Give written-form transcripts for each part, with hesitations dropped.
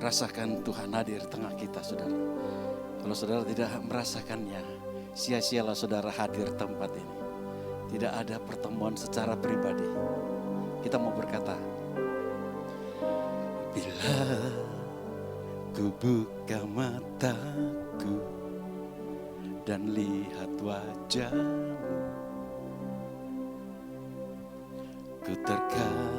Rasakan Tuhan hadir di tengah kita, saudara. Kalau saudara tidak merasakannya, sia-sialah saudara hadir tempat ini. Tidak ada pertemuan secara pribadi. Kita mau berkata, bila ku buka mataku dan lihat wajahmu, ku terkagum.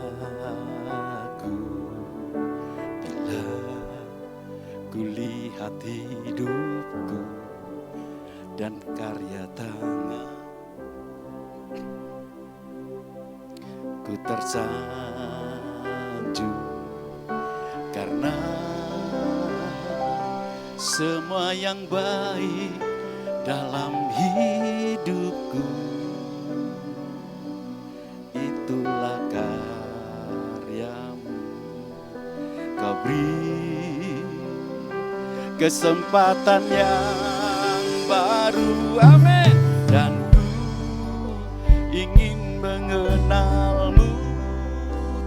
Ku lihat hidupku dan karya tangan, ku tersanjung karena semua yang baik dalam hidupku itulah karyamu. Kau beri kesempatan yang baru, amin. Dan ku ingin mengenalmu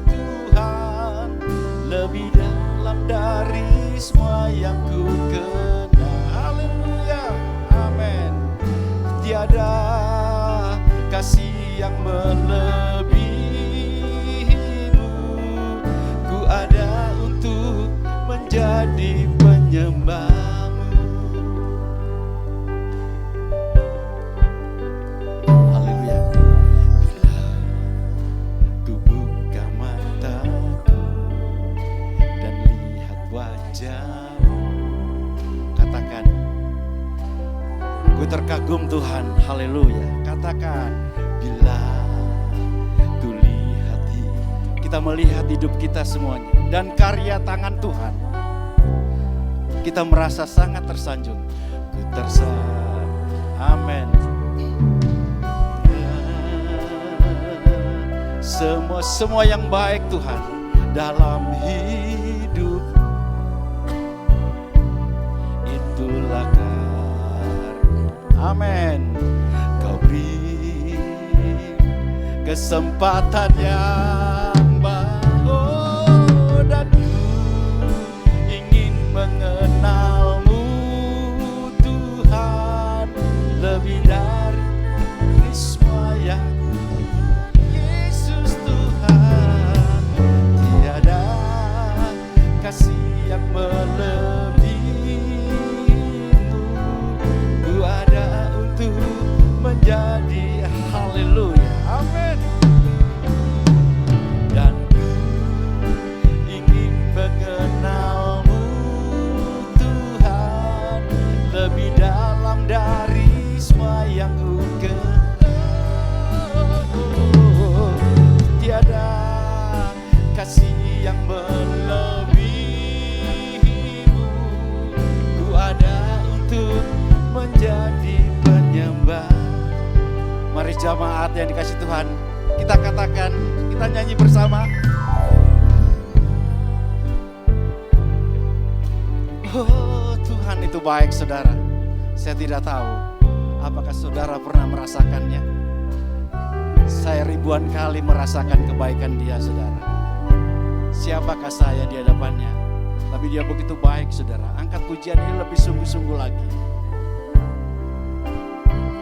Tuhan lebih dalam dari semua yang ku kenal. Haleluya, amin. Tiada kasih yang melebihimu. Ku ada untuk menjadi penyembahmu. Haleluya. Bila ku buka mataku dan lihat wajahmu, katakan, ku terkagum Tuhan. Haleluya. Katakan, bila ku lihat, kita melihat hidup kita semuanya dan karya tangan Tuhan, kita merasa sangat tersanjung. Ku tersanjung, amin. Semua yang baik Tuhan dalam hidup itulah karya, amin. Kau beri kesempatan yang baru dan mengenalmu Tuhan lebih dari semua yang Yesus Tuhan. Tiada kasih yang melebihimu. Ku ada untuk menjadi, haleluya, amin. Dan ku ingin mengenalmu lebih dalam dari semua yang ku kenal. Tiada kasih yang melebihimu. Ku ada untuk menjadi penyembah. Mari jamaat yang dikasih Tuhan, kita katakan, kita nyanyi bersama. Oh, Tuhan itu baik, saudara. Saya tidak tahu apakah saudara pernah merasakannya. Saya ribuan kali merasakan kebaikan Dia, saudara. Siapakah saya di hadapannya? Tapi Dia begitu baik, saudara. Angkat pujian ini lebih sungguh-sungguh lagi.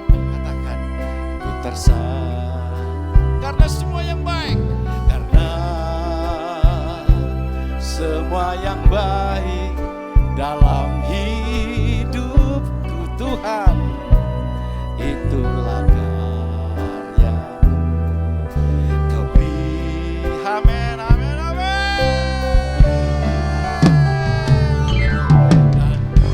Katakan, ku tersanjung karena semua yang baik. Karena semua yang baik dalam hidupku Tuhan itulah karyamu. Kau beri, amin, amin, amin. Dan ku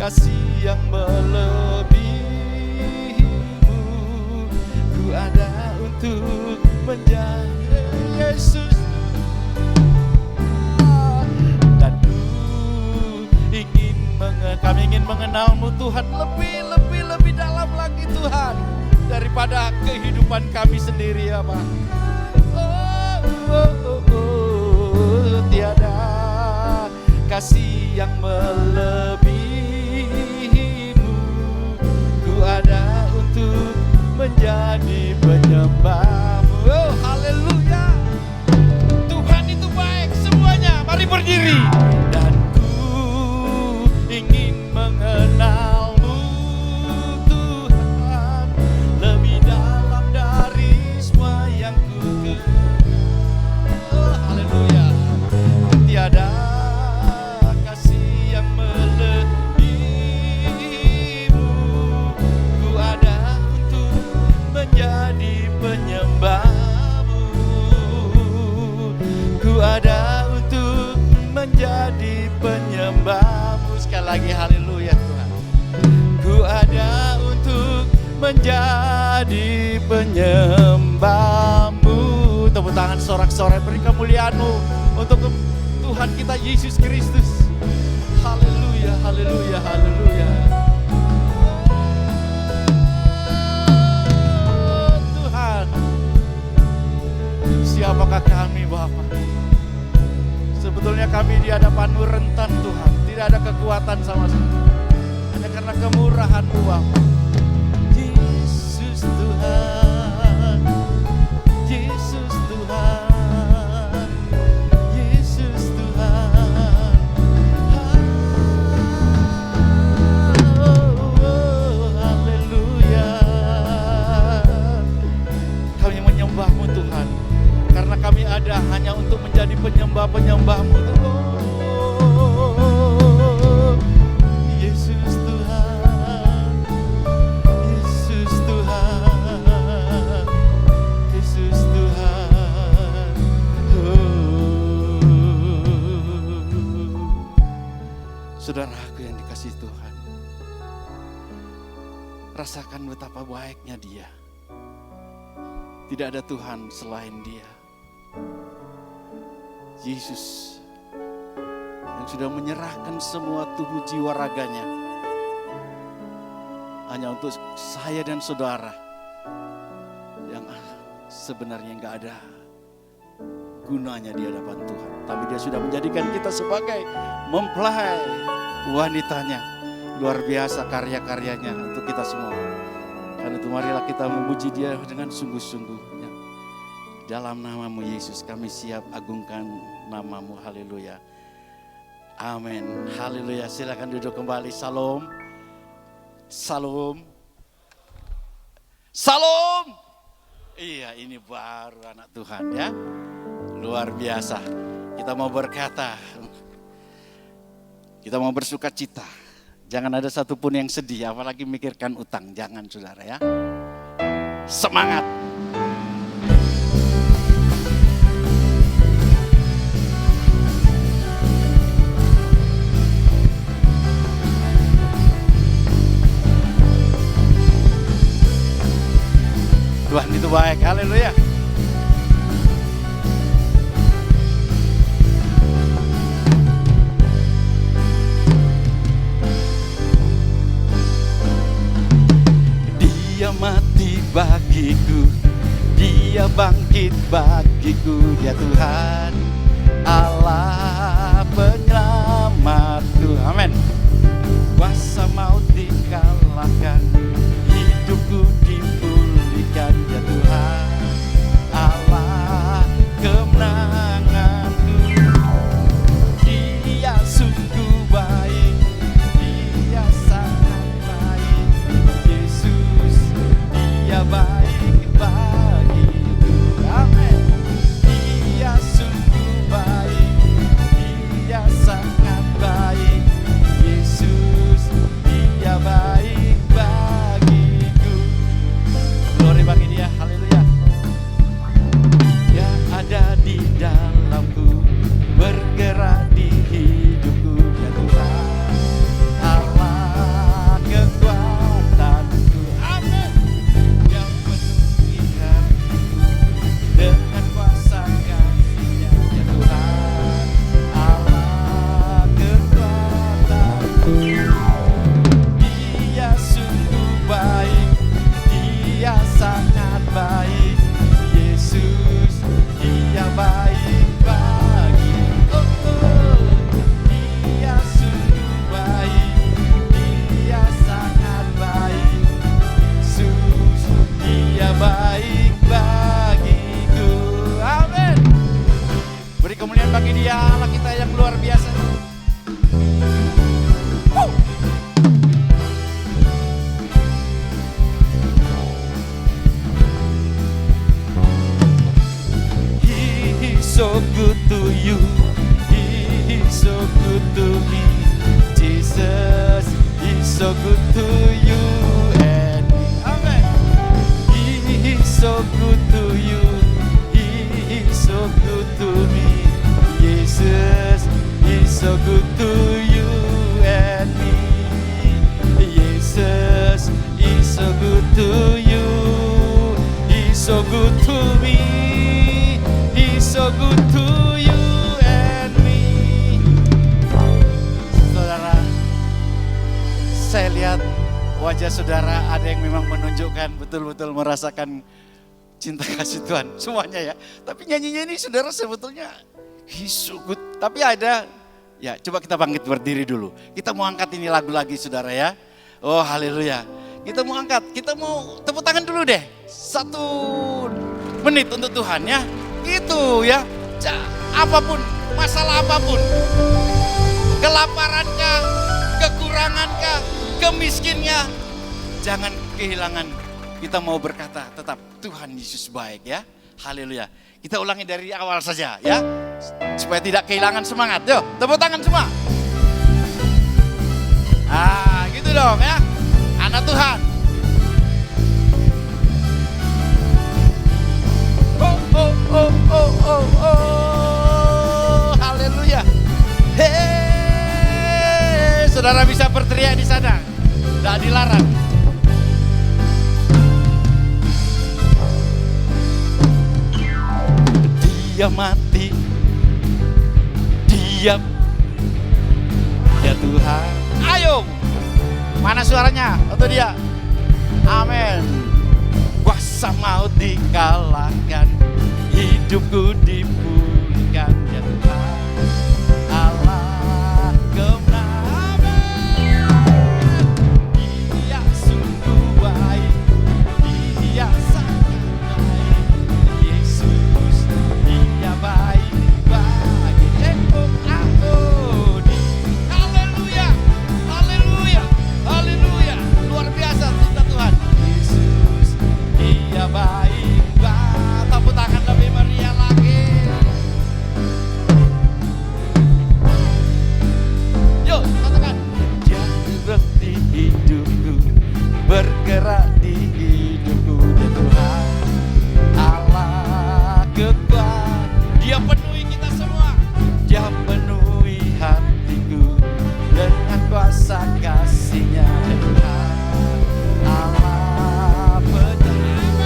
kasih yang melebihimu. Ku ada untuk menjadi Yesus. Dan kami ingin mengenalmu Tuhan lebih dalam lagi Tuhan, daripada kehidupan kami sendiri ya Pak. Tiada kasih yang melebihimu. Ku ada untuk menjadi penyembahmu. Oh, haleluya. Tuhan itu baik semuanya. Mari berdiri. Dan ku ingin mengenalmu Tuhan lebih dalam dari semua yang ku kenal. Oh, haleluya. Tiada kasih yang melebihimu. Ku ada untuk menjadi penyembahmu. Ku ada untuk menjadi penyembahmu. Sekali lagi haleluya Tuhan. Ku ada untuk menjadi penyembahmu. Tepuk tangan sorak-sorai, beri kemuliaan-Mu untuk Tuhan kita Yesus Kristus. Haleluya, haleluya, haleluya. Oh, Tuhan, siapakah kami Bapa? Sebetulnya kami di hadapan-Mu rentan Tuhan, tidak ada kekuatan sama sekali. Hanya karena kemurahan-Mu Bapa. Yesus Tuhan, Yesus Tuhan, Yesus Tuhan. Haleluya. Kami menyembah-Mu Tuhan, karena kami ada hanya untuk menjadi penyembah-penyembah-Mu Tuhan. Yesus Tuhan, Yesus Tuhan, Yesus Tuhan. Saudaraku yang dikasihi Tuhan, rasakan betapa baiknya Dia. Tidak ada Tuhan selain Dia. Yesus yang sudah menyerahkan semua tubuh jiwa raganya hanya untuk saya dan saudara yang sebenarnya nggak ada gunanya di hadapan Tuhan. Tapi Dia sudah menjadikan kita sebagai mempelai wanitanya. Luar biasa karya-karyanya untuk kita semua. Karena itu marilah kita memuji Dia dengan sungguh-sungguhnya. Dalam nama-Mu Yesus kami siap agungkan nama-Mu. Haleluya. Amin. Haleluya. Silakan duduk kembali. Salam. Salam. Salam. Iya, ini baru anak Tuhan ya. Luar biasa. Kita mau berkata, kita mau bersuka cita. Jangan ada satupun yang sedih, apalagi mikirkan utang. Jangan saudara ya. Semangat. Tuhan itu baik, haleluya. Dia mati bagiku, Dia bangkit bagiku, Dia Tuhan Allah penyelamatku. Amin. Kuasa maut dikalahkan, hidupku dipulihkan, ya Tuhan Allah kemenanganku. Dia sungguh baik, Dia sangat baik, Yesus Dia baik bagiku. Amin. Dia sungguh baik, Dia sangat wajah saudara ada yang memang menunjukkan betul-betul merasakan cinta kasih Tuhan. Semuanya ya. Tapi nyanyinya ini saudara sebetulnya He's so good. Tapi ada, ya coba kita bangkit berdiri dulu. Kita mau angkat ini lagu lagi saudara ya. Oh haleluya. Kita mau angkat, kita mau tepuk tangan dulu deh. 1 menit untuk Tuhan ya. Gitu ya. Apapun, masalah apapun. Kelaparankah, kekurangankah, kemiskinnya. Jangan kehilangan. Kita mau berkata tetap Tuhan Yesus baik ya. Haleluya. Kita ulangi dari awal saja ya. Supaya tidak kehilangan semangat. Yuk tepuk tangan semua. Ah gitu dong ya. Anak Tuhan. Oh oh oh oh oh oh. Haleluya. Hei, saudara bisa berteriak di sana. Tidak dilarang. Dia mati. Diam. Ya Tuhan. Ayo. Mana suaranya? Itu dia. Amin. Kuasa maut dikalahkan, hidupku dipulihkan. Ya Tuhan, Allah kemenangan. Dia sungguh baik, Dia sangat baik. Yesus, Dia baik bagi aku. Haleluya, haleluya. Haleluya, luar biasa cinta Tuhan. Yesus, Dia baik banget. Tepuk tangan lebih meriah lagi. Yuk, katakan. Dia berhenti hidupku, bergerak di hidupku. Ya Tuhan, Allah kekuat. Dia penuhi kita semua. Dia penuhi hatiku dengan kuasa kasih-Nya. Ya Tuhan, Allah penyayang.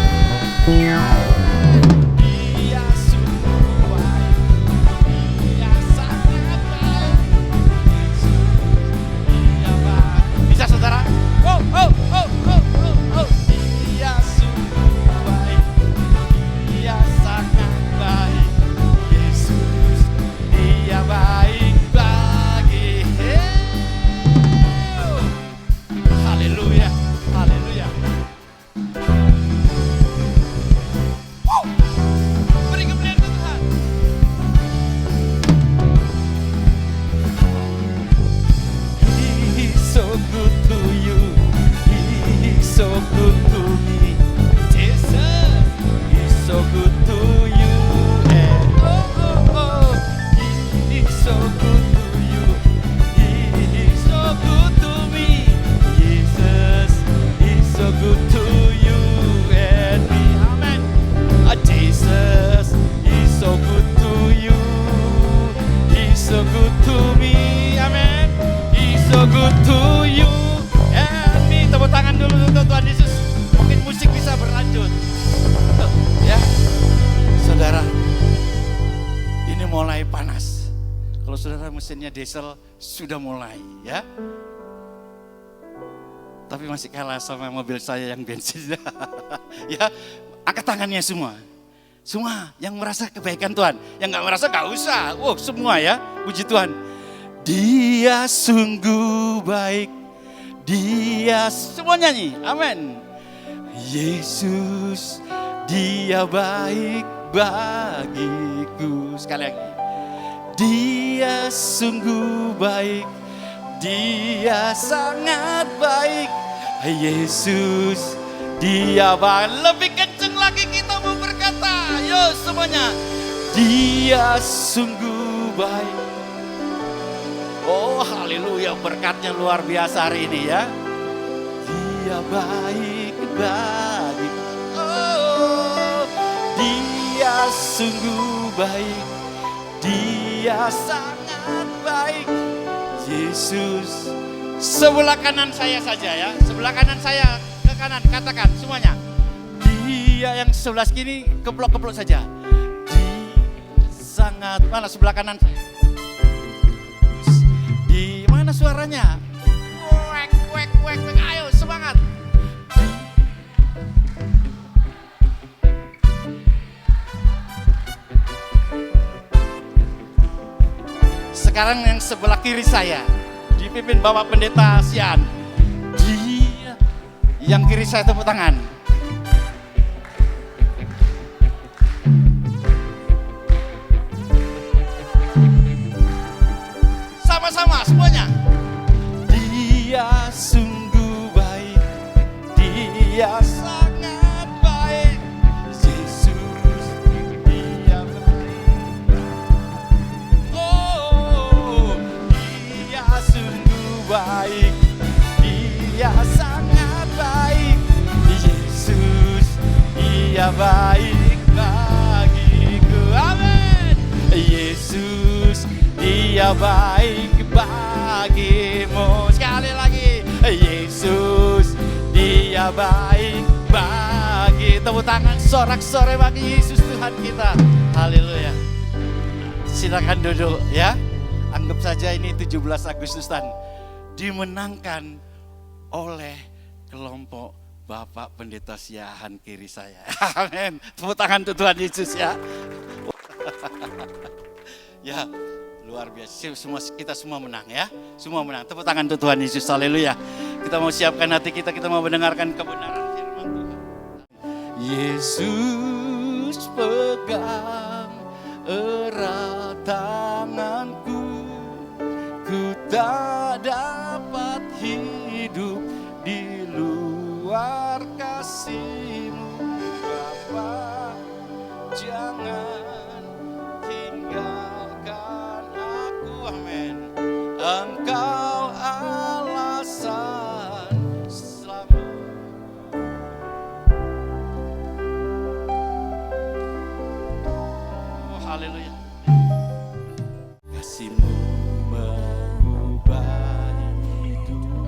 Dia sungguh baik, Dia sangat baik. Yesus, Dia baik. Bisa saudara? Oh, oh, oh, oh, oh, oh. Dia sungguh baik, Dia sangat baik. Yesus, Dia baik bagi. Haleluya, haleluya. Beri kemuliaan ke Tuhan. He's so good to you. He's so good to me. Jesus, He's so good to you. And oh, oh, oh. He's so good to you. He's so good to me. Jesus, He's so good to you and me. Amen. Jesus, He's so good to you. He's so good to me. Amen. He's so good to you and me. Tepuk tangan dulu untuk Tuhan Yesus. Mungkin musik bisa berlanjut. Tuh, ya. Saudara, ini mulai panas. Kalau saudara mesinnya diesel sudah mulai ya. Tapi masih kalah sama mobil saya yang bensin. Ya, angkat tangannya semua. Semua yang merasa kebaikan Tuhan. Yang gak merasa gak usah. Wow, semua ya. Puji Tuhan. Dia sungguh baik. Dia semua nyanyi. Amin. Yesus, Dia baik bagiku. Sekali lagi. Dia sungguh baik. Dia sangat baik. Yesus, Dia baik. Lebih kenceng lagi kita mau berkata. Yo semuanya. Dia sungguh baik. Oh haleluya, berkatnya luar biasa hari ini ya. Dia baik bagi. Oh, Dia sungguh baik. Dia sangat baik. Yesus. Sebelah kanan saya saja ya. Sebelah kanan saya ke kanan. Katakan semuanya. Dia yang sebelah kiri keplok-keplok saja. Dia sangat. Mana sebelah kanan saya? Di mana suaranya? Wek, wek, wek, wek. Ayo semangat. Sekarang yang sebelah kiri saya dipimpin Bapak Pendeta Sian. Dia yang kiri saya, tepuk tangan. Sama-sama semuanya. Dia sungguh baik, dia sangat baik. Yesus, dia baik. Oh, dia sungguh baik, dia sangat baik. Yesus, dia baik bagiku. Amin. Yesus, dia baik bagimu. Sekali lagi, Yesus, dia baik bagi. Tepuk tangan sorak-sorai bagi Yesus Tuhan kita. Haleluya. Silakan duduk ya. Anggap saja ini 17 Agustusan dimenangkan oleh kelompok Bapak Pendeta Siahan kiri saya. Amin. Tepuk tangan untuk Tuhan Yesus ya. Ya, luar biasa. Kita semua menang ya. Semua menang. Tepuk tangan untuk Tuhan Yesus. Haleluya. Kita mau siapkan hati kita mau mendengarkan kebenaran firman Tuhan. Yesus pegang erat tanganku, ku tak dapat hidup di luar kasih-Mu. Bapa, jangan tinggalkan aku. Amin. Engkau alasan selamat. Oh, haleluya. Kasih-Mu mengubah hidup.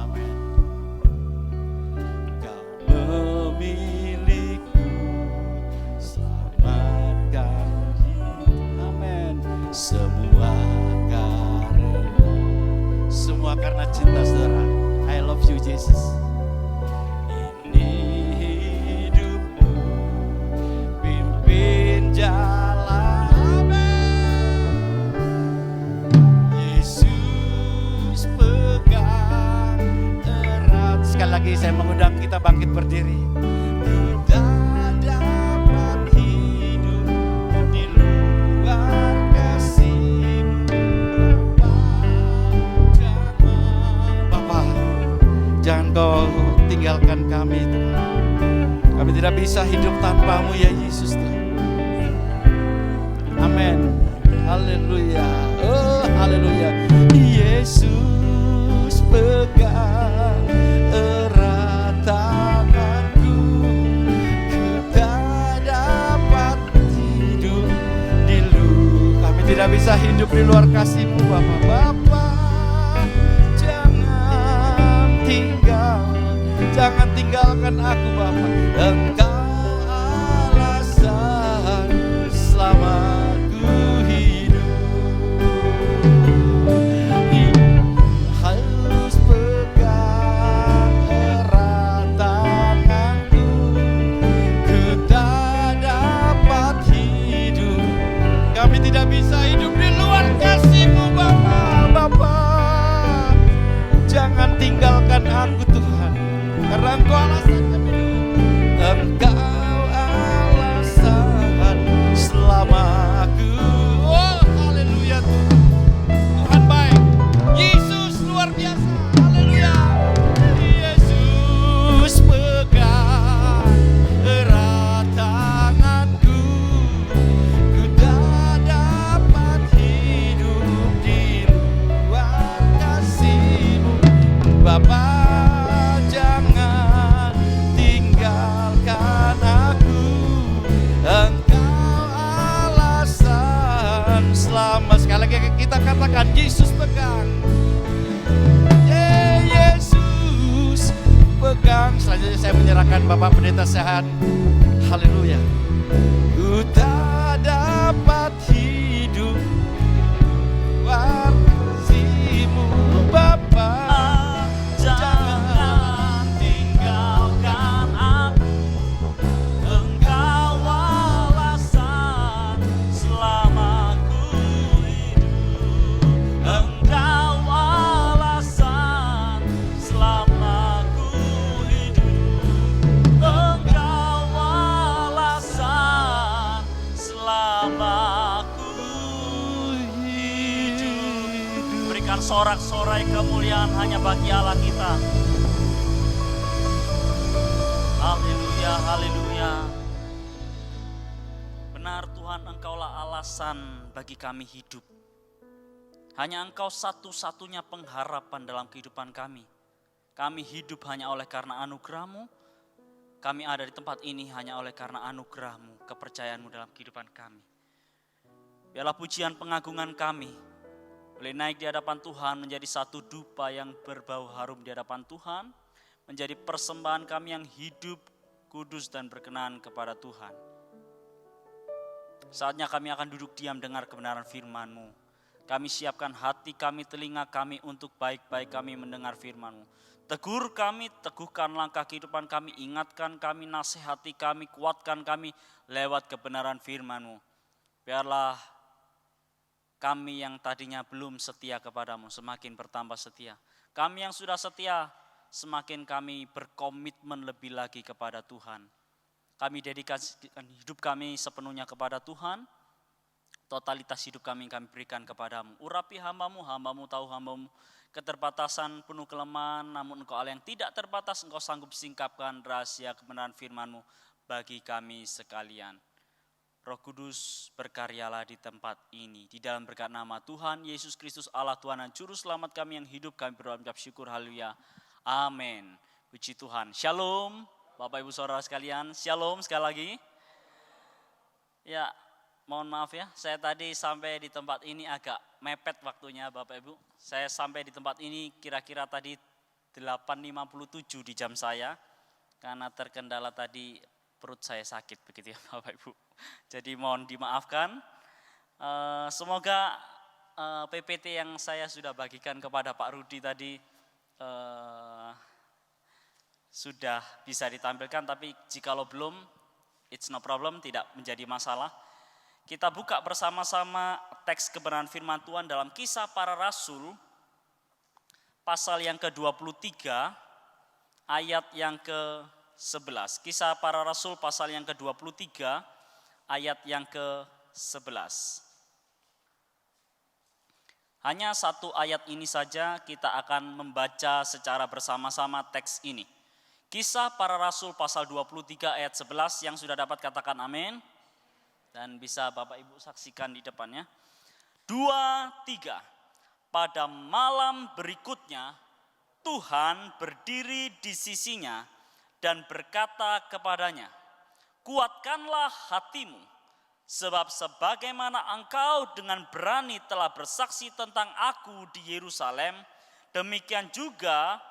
Amin. Kau memilihku, selamatkan hidup. Amin. Semua karena cinta saudara. I love you Jesus. Ini hidupku, pimpin jalan. Amin. Yesus pegang erat. Sekali lagi saya mengundang kita bangkit berdiri. Kita dapat hidup di luar kasih-Mu. Bapa, jangan Kau tinggalkan kami Tuhan. Kami tidak bisa hidup tanpa-Mu ya Yesus Tuhan. Amin. Haleluya. Oh, haleluya. Yesus pegang erat tanganku, kita dapat hidup di luar. Kami tidak bisa hidup di luar kasih-Mu Bapa. Bapa, jangan tinggalkan aku Bapa. Engkau alasan selamaku hidup. Harus pegang erat tanganku, ku tak dapat hidup. Kami tidak bisa hidup di luar kasih-Mu Bapa. Bapa, jangan tinggalkan aku Tuhan, karena Engkau alasan kami hidup. Engkau alasan selamaku. Oh, haleluya Tuhan. Tuhan baik. Yesus luar biasa. Haleluya. Yesus pegang erat tanganku, ku tak dapat hidup di luar kasih-Mu. Bapa, kita katakan Yesus pegang. Yesus pegang. Selanjutnya saya menyerahkan Bapak Pendeta Siahan. Haleluya. Ku tak dapat hidup luar kasih-Mu Bapa. Jangan tinggalkan aku. Engkau alasan selamaku hidup. memberikan sorak-sorai kemuliaan hanya bagi Allah kita. Haleluya, haleluya. Benar Tuhan, Engkaulah alasan bagi kami hidup. Hanya Engkau satu-satunya pengharapan dalam kehidupan kami. Kami hidup hanya oleh karena anugerah-Mu. Kami ada di tempat ini hanya oleh karena anugerah-Mu, kepercayaan-Mu dalam kehidupan kami. Biarlah pujian pengagungan kami boleh naik di hadapan Tuhan menjadi satu dupa yang berbau harum di hadapan Tuhan. Menjadi persembahan kami yang hidup, kudus dan berkenan kepada Tuhan. Saatnya kami akan duduk diam dengar kebenaran firman-Mu. Kami siapkan hati kami, telinga kami untuk baik-baik kami mendengar firman-Mu. Tegur kami, teguhkan langkah kehidupan kami, ingatkan kami, nasihati kami, kuatkan kami lewat kebenaran firman-Mu. Biarlah kami yang tadinya belum setia kepadamu semakin bertambah setia. Kami yang sudah setia semakin kami berkomitmen lebih lagi kepada Tuhan. Kami dedikasikan hidup kami sepenuhnya kepada Tuhan. Totalitas hidup kami berikan kepadamu. Urapi hamba-Mu, hamba-Mu tahu hamba-Mu keterbatasan, penuh kelemahan, namun Engkau Allah yang tidak terbatas, Engkau sanggup singkapkan rahasia kebenaran firman-Mu bagi kami sekalian. Roh Kudus berkaryalah di tempat ini. Di dalam berkat nama Tuhan Yesus Kristus Allah Tuhan dan Juru Selamat kami yang hidup, kami berdoa mengucap syukur, haleluya. Amin. Puji Tuhan. Shalom. Bapak Ibu Saudara sekalian, shalom sekali lagi. Ya, mohon maaf ya, saya tadi sampai di tempat ini agak mepet waktunya Bapak Ibu. Saya sampai di tempat ini kira-kira tadi 8.57 di jam saya. Karena terkendala tadi perut saya sakit begitu ya Bapak Ibu. Jadi mohon dimaafkan. Semoga PPT yang saya sudah bagikan kepada Pak Rudi tadi sudah bisa ditampilkan, tapi jikalau belum, it's no problem, tidak menjadi masalah. Kita buka bersama-sama teks kebenaran firman Tuhan dalam Kisah Para Rasul, pasal yang ke-23, ayat yang ke-11. Kisah Para Rasul, pasal yang ke-23, ayat yang ke-11. Hanya satu ayat ini saja kita akan membaca secara bersama-sama teks ini. Kisah Para Rasul pasal 23 ayat 11, yang sudah dapat katakan amin. Dan bisa Bapak Ibu saksikan di depannya. 2, 3. Pada malam berikutnya Tuhan berdiri di sisinya dan berkata kepadanya, kuatkanlah hatimu, sebab sebagaimana engkau dengan berani telah bersaksi tentang aku di Yerusalem, demikian juga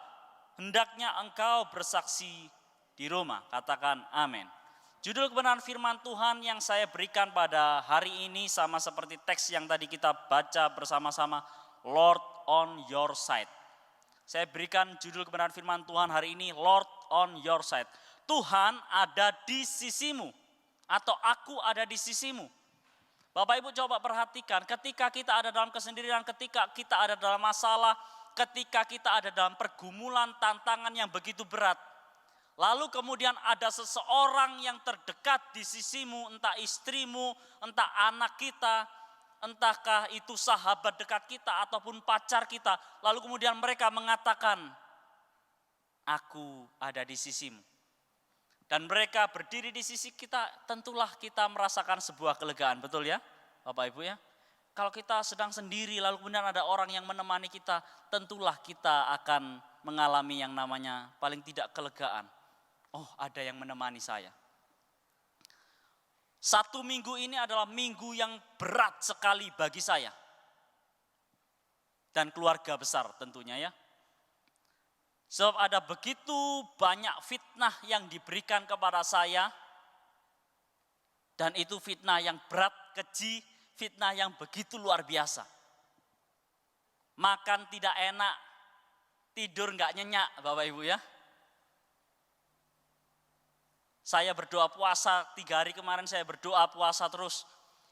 hendaknya engkau bersaksi di Roma. Katakan amin. Judul kebenaran firman Tuhan yang saya berikan pada hari ini sama seperti teks yang tadi kita baca bersama-sama, Lord on your side. Saya berikan judul kebenaran firman Tuhan hari ini, Lord on your side. Tuhan ada di sisimu, atau aku ada di sisimu. Bapak Ibu coba perhatikan, ketika kita ada dalam kesendirian, ketika kita ada dalam masalah, ketika kita ada dalam pergumulan, tantangan yang begitu berat, lalu kemudian ada seseorang yang terdekat di sisimu, entah istrimu, entah anak kita, entahkah itu sahabat dekat kita ataupun pacar kita, lalu kemudian mereka mengatakan, aku ada di sisimu. Dan mereka berdiri di sisi kita, tentulah kita merasakan sebuah kelegaan, betul ya Bapak Ibu ya? Kalau kita sedang sendiri lalu kemudian ada orang yang menemani kita, tentulah kita akan mengalami yang namanya paling tidak kelegaan. Oh, ada yang menemani saya. 1 minggu ini adalah minggu yang berat sekali bagi saya. Dan keluarga besar tentunya ya. Sebab ada begitu banyak fitnah yang diberikan kepada saya. Dan itu fitnah yang berat, keji, fitnah yang begitu luar biasa. Makan tidak enak, tidur nggak nyenyak Bapak Ibu ya. Saya berdoa puasa, 3 hari kemarin saya berdoa puasa terus.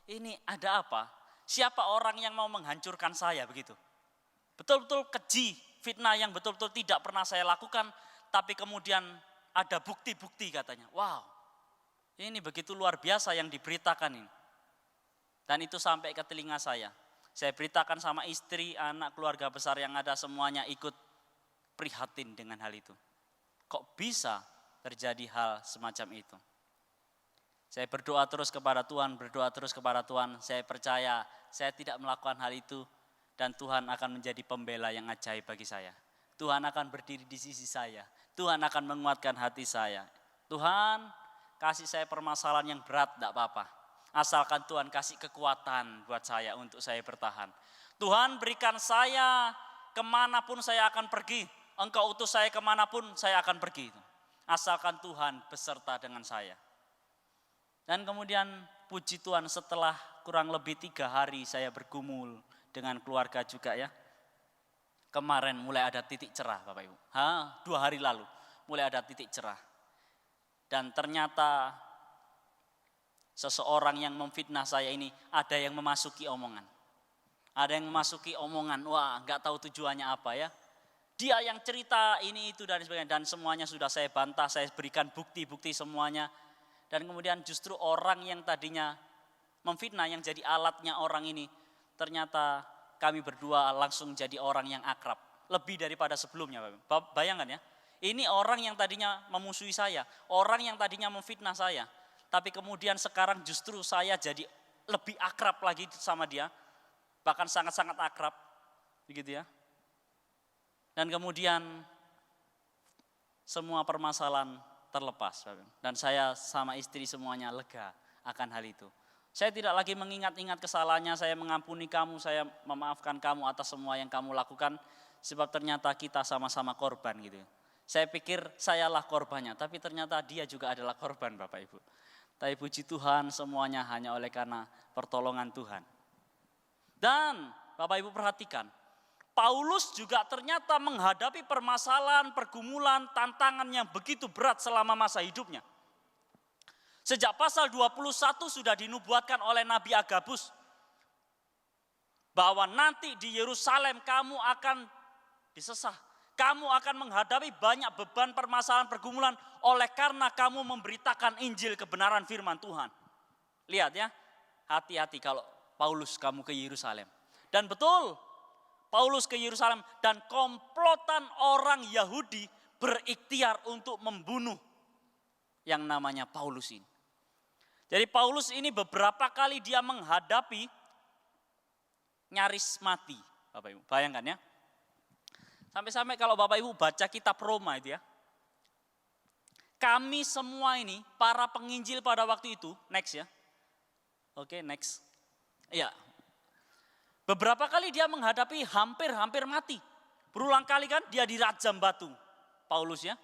Ini ada apa? Siapa orang yang mau menghancurkan saya begitu? Betul-betul keji, fitnah yang betul-betul tidak pernah saya lakukan. Tapi kemudian ada bukti-bukti katanya. Wow, ini begitu luar biasa yang diberitakan ini. Dan itu sampai ke telinga saya. Saya beritakan sama istri, anak, keluarga besar yang ada semuanya ikut prihatin dengan hal itu. Kok bisa terjadi hal semacam itu? Saya berdoa terus kepada Tuhan, saya percaya saya tidak melakukan hal itu dan Tuhan akan menjadi pembela yang ajaib bagi saya. Tuhan akan berdiri di sisi saya, Tuhan akan menguatkan hati saya. Tuhan kasih saya permasalahan yang berat, tidak apa-apa. Asalkan Tuhan kasih kekuatan buat saya untuk saya bertahan. Tuhan berikan saya kemanapun saya akan pergi, Engkau utus saya kemanapun saya akan pergi. Asalkan Tuhan beserta dengan saya. Dan kemudian puji Tuhan setelah kurang lebih 3 hari saya bergumul dengan keluarga juga ya. Kemarin mulai ada titik cerah Bapak Ibu. 2 hari lalu mulai ada titik cerah. Dan ternyata seseorang yang memfitnah saya ini ada yang memasuki omongan. Ada yang memasuki omongan, wah nggak tahu tujuannya apa ya. Dia yang cerita ini itu dan sebagainya. Dan semuanya sudah saya bantah, saya berikan bukti-bukti semuanya. Dan kemudian justru orang yang tadinya memfitnah yang jadi alatnya orang ini. Ternyata kami berdua langsung jadi orang yang akrab. Lebih daripada sebelumnya. Bayangkan ya. Ini orang yang tadinya memusuhi saya. Orang yang tadinya memfitnah saya. Tapi kemudian sekarang justru saya jadi lebih akrab lagi sama dia. Bahkan sangat-sangat akrab. Begitu ya. Dan kemudian semua permasalahan terlepas. Dan saya sama istri semuanya lega akan hal itu. Saya tidak lagi mengingat-ingat kesalahannya, saya mengampuni kamu, saya memaafkan kamu atas semua yang kamu lakukan. Sebab ternyata kita sama-sama korban gitu. Saya pikir sayalah korbannya, tapi ternyata dia juga adalah korban Bapak Ibu. Tapi puji Tuhan semuanya hanya oleh karena pertolongan Tuhan. Dan Bapak Ibu perhatikan, Paulus juga ternyata menghadapi permasalahan, pergumulan, tantangan yang begitu berat selama masa hidupnya. Sejak pasal 21 sudah dinubuatkan oleh Nabi Agabus bahwa nanti di Yerusalem kamu akan disesah. Kamu akan menghadapi banyak beban, permasalahan, pergumulan oleh karena kamu memberitakan Injil kebenaran firman Tuhan. Lihat ya, hati-hati kalau Paulus kamu ke Yerusalem. Dan betul, Paulus ke Yerusalem dan komplotan orang Yahudi berikhtiar untuk membunuh yang namanya Paulus ini. Jadi Paulus ini beberapa kali dia menghadapi nyaris mati. Bapak Ibu, bayangkan ya. Sampai-sampai kalau Bapak Ibu baca kitab Roma itu ya. Kami semua ini, para penginjil pada waktu itu, next ya. Oke, next. Ya. Beberapa kali dia menghadapi hampir mati. Berulang kali kan dia dirajam batu. Paulus ya.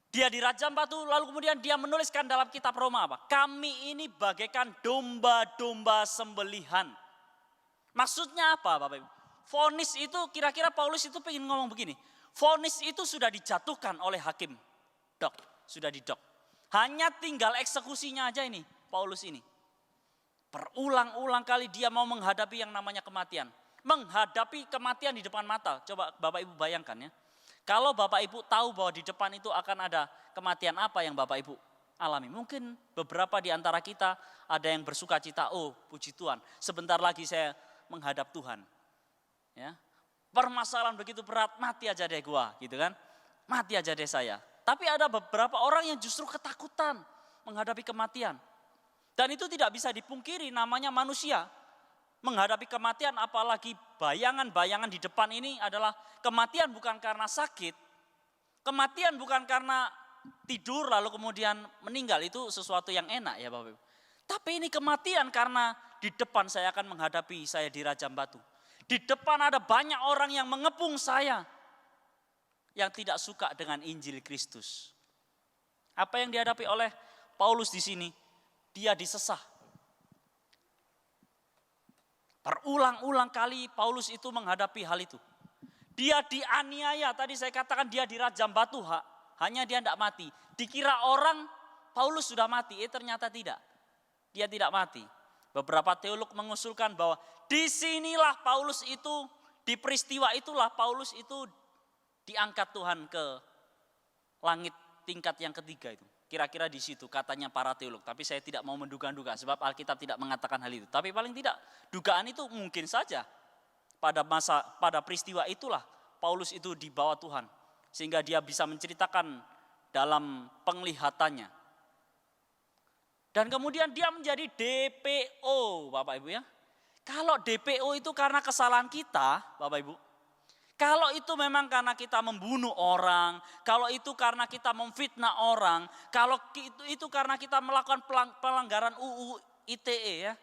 Dia dirajam batu lalu kemudian dia menuliskan dalam kitab Roma apa? Kami ini bagaikan domba-domba sembelihan. Maksudnya apa Bapak Ibu? Vonis itu kira-kira Paulus itu pengen ngomong begini. Vonis itu sudah dijatuhkan oleh hakim. Sudah didok. Hanya tinggal eksekusinya aja ini Paulus ini. Berulang-ulang kali dia mau menghadapi yang namanya kematian. Menghadapi kematian di depan mata. Coba Bapak Ibu bayangkan ya. Kalau Bapak Ibu tahu bahwa di depan itu akan ada kematian apa yang Bapak Ibu alami. Mungkin beberapa di antara kita ada yang bersuka cita. Oh puji Tuhan sebentar lagi saya menghadap Tuhan. Ya, permasalahan begitu berat mati aja deh gua gitu kan. Mati aja deh saya. Tapi ada beberapa orang yang justru ketakutan menghadapi kematian. Dan itu tidak bisa dipungkiri namanya manusia. Menghadapi kematian apalagi bayangan-bayangan di depan ini adalah kematian bukan karena sakit. Kematian bukan karena tidur lalu kemudian meninggal. Itu sesuatu yang enak ya Bapak Ibu. Tapi ini kematian karena di depan saya akan menghadapi saya dirajam batu. Di depan ada banyak orang yang mengepung saya. Yang tidak suka dengan Injil Kristus. Apa yang dihadapi oleh Paulus di sini? Dia disesah. Berulang-ulang kali Paulus itu menghadapi hal itu. Dia dianiaya, tadi saya katakan dia dirajam batu, hanya dia tidak mati. Dikira orang Paulus sudah mati, ternyata tidak. Dia tidak mati. Beberapa teolog mengusulkan bahwa disinilah Paulus itu, di peristiwa itulah Paulus itu diangkat Tuhan ke langit tingkat yang ketiga itu. Kira-kira di situ katanya para teolog. Tapi saya tidak mau menduga-duga sebab Alkitab tidak mengatakan hal itu. Tapi paling tidak dugaan itu mungkin saja pada peristiwa itulah Paulus itu dibawa Tuhan. Sehingga dia bisa menceritakan dalam penglihatannya. Dan kemudian dia menjadi DPO, Bapak Ibu ya. Kalau DPO itu karena kesalahan kita, Bapak Ibu. Kalau itu memang karena kita membunuh orang, kalau itu karena kita memfitnah orang, kalau itu karena kita melakukan pelanggaran UU ITE ya.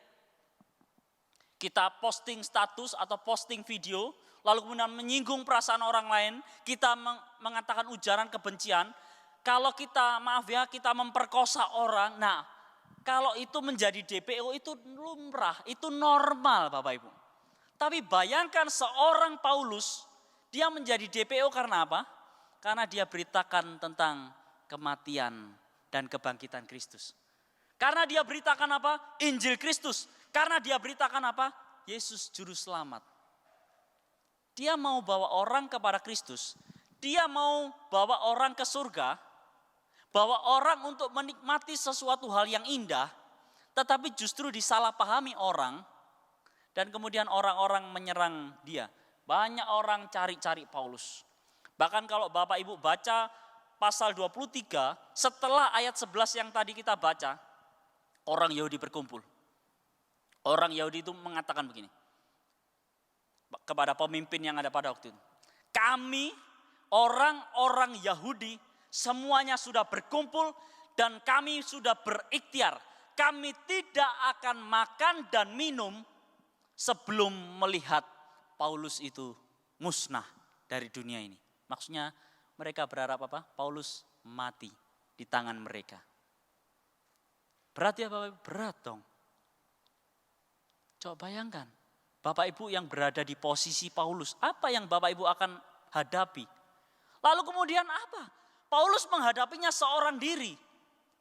Kita posting status atau posting video, lalu kemudian menyinggung perasaan orang lain, kita mengatakan ujaran kebencian. Kalau kita, maaf ya, kita memperkosa orang, nah kalau itu menjadi DPO itu lumrah, itu normal Bapak Ibu. Tapi bayangkan seorang Paulus, dia menjadi DPO karena apa? Karena dia beritakan tentang kematian dan kebangkitan Kristus. Karena dia beritakan apa? Injil Kristus. Karena dia beritakan apa? Yesus juru selamat. Dia mau bawa orang kepada Kristus. Dia mau bawa orang ke surga. Bawa orang untuk menikmati sesuatu hal yang indah. Tetapi justru disalahpahami orang. Dan kemudian orang-orang menyerang dia. Banyak orang cari-cari Paulus. Bahkan kalau Bapak Ibu baca pasal 23, setelah ayat 11 yang tadi kita baca, orang Yahudi berkumpul. Orang Yahudi itu mengatakan begini kepada pemimpin yang ada pada waktu itu. Kami orang-orang Yahudi semuanya sudah berkumpul dan kami sudah berikhtiar. Kami tidak akan makan dan minum sebelum melihat Paulus itu musnah dari dunia ini. Maksudnya mereka berharap apa? Paulus mati di tangan mereka. Berat ya Bapak Ibu? Berat dong. Coba bayangkan. Bapak Ibu yang berada di posisi Paulus. Apa yang Bapak Ibu akan hadapi? Lalu kemudian apa? Paulus menghadapinya seorang diri.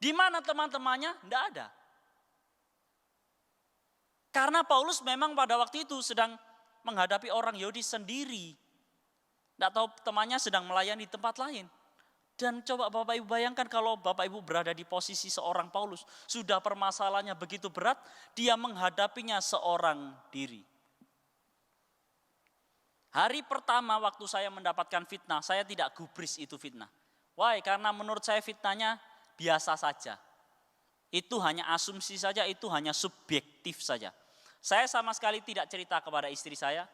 Di mana teman-temannya? Tidak ada. Karena Paulus memang pada waktu itu sedang menghadapi orang Yahudi sendiri. Tidak tahu temannya sedang melayani di tempat lain. Dan coba Bapak Ibu bayangkan kalau Bapak Ibu berada di posisi seorang Paulus. Sudah permasalahannya begitu berat, dia menghadapinya seorang diri. Hari pertama waktu saya mendapatkan fitnah, saya tidak gubris itu fitnah. Why? Karena menurut saya fitnahnya biasa saja. Itu hanya asumsi saja, itu hanya subjektif saja. Saya sama sekali tidak cerita kepada istri saya.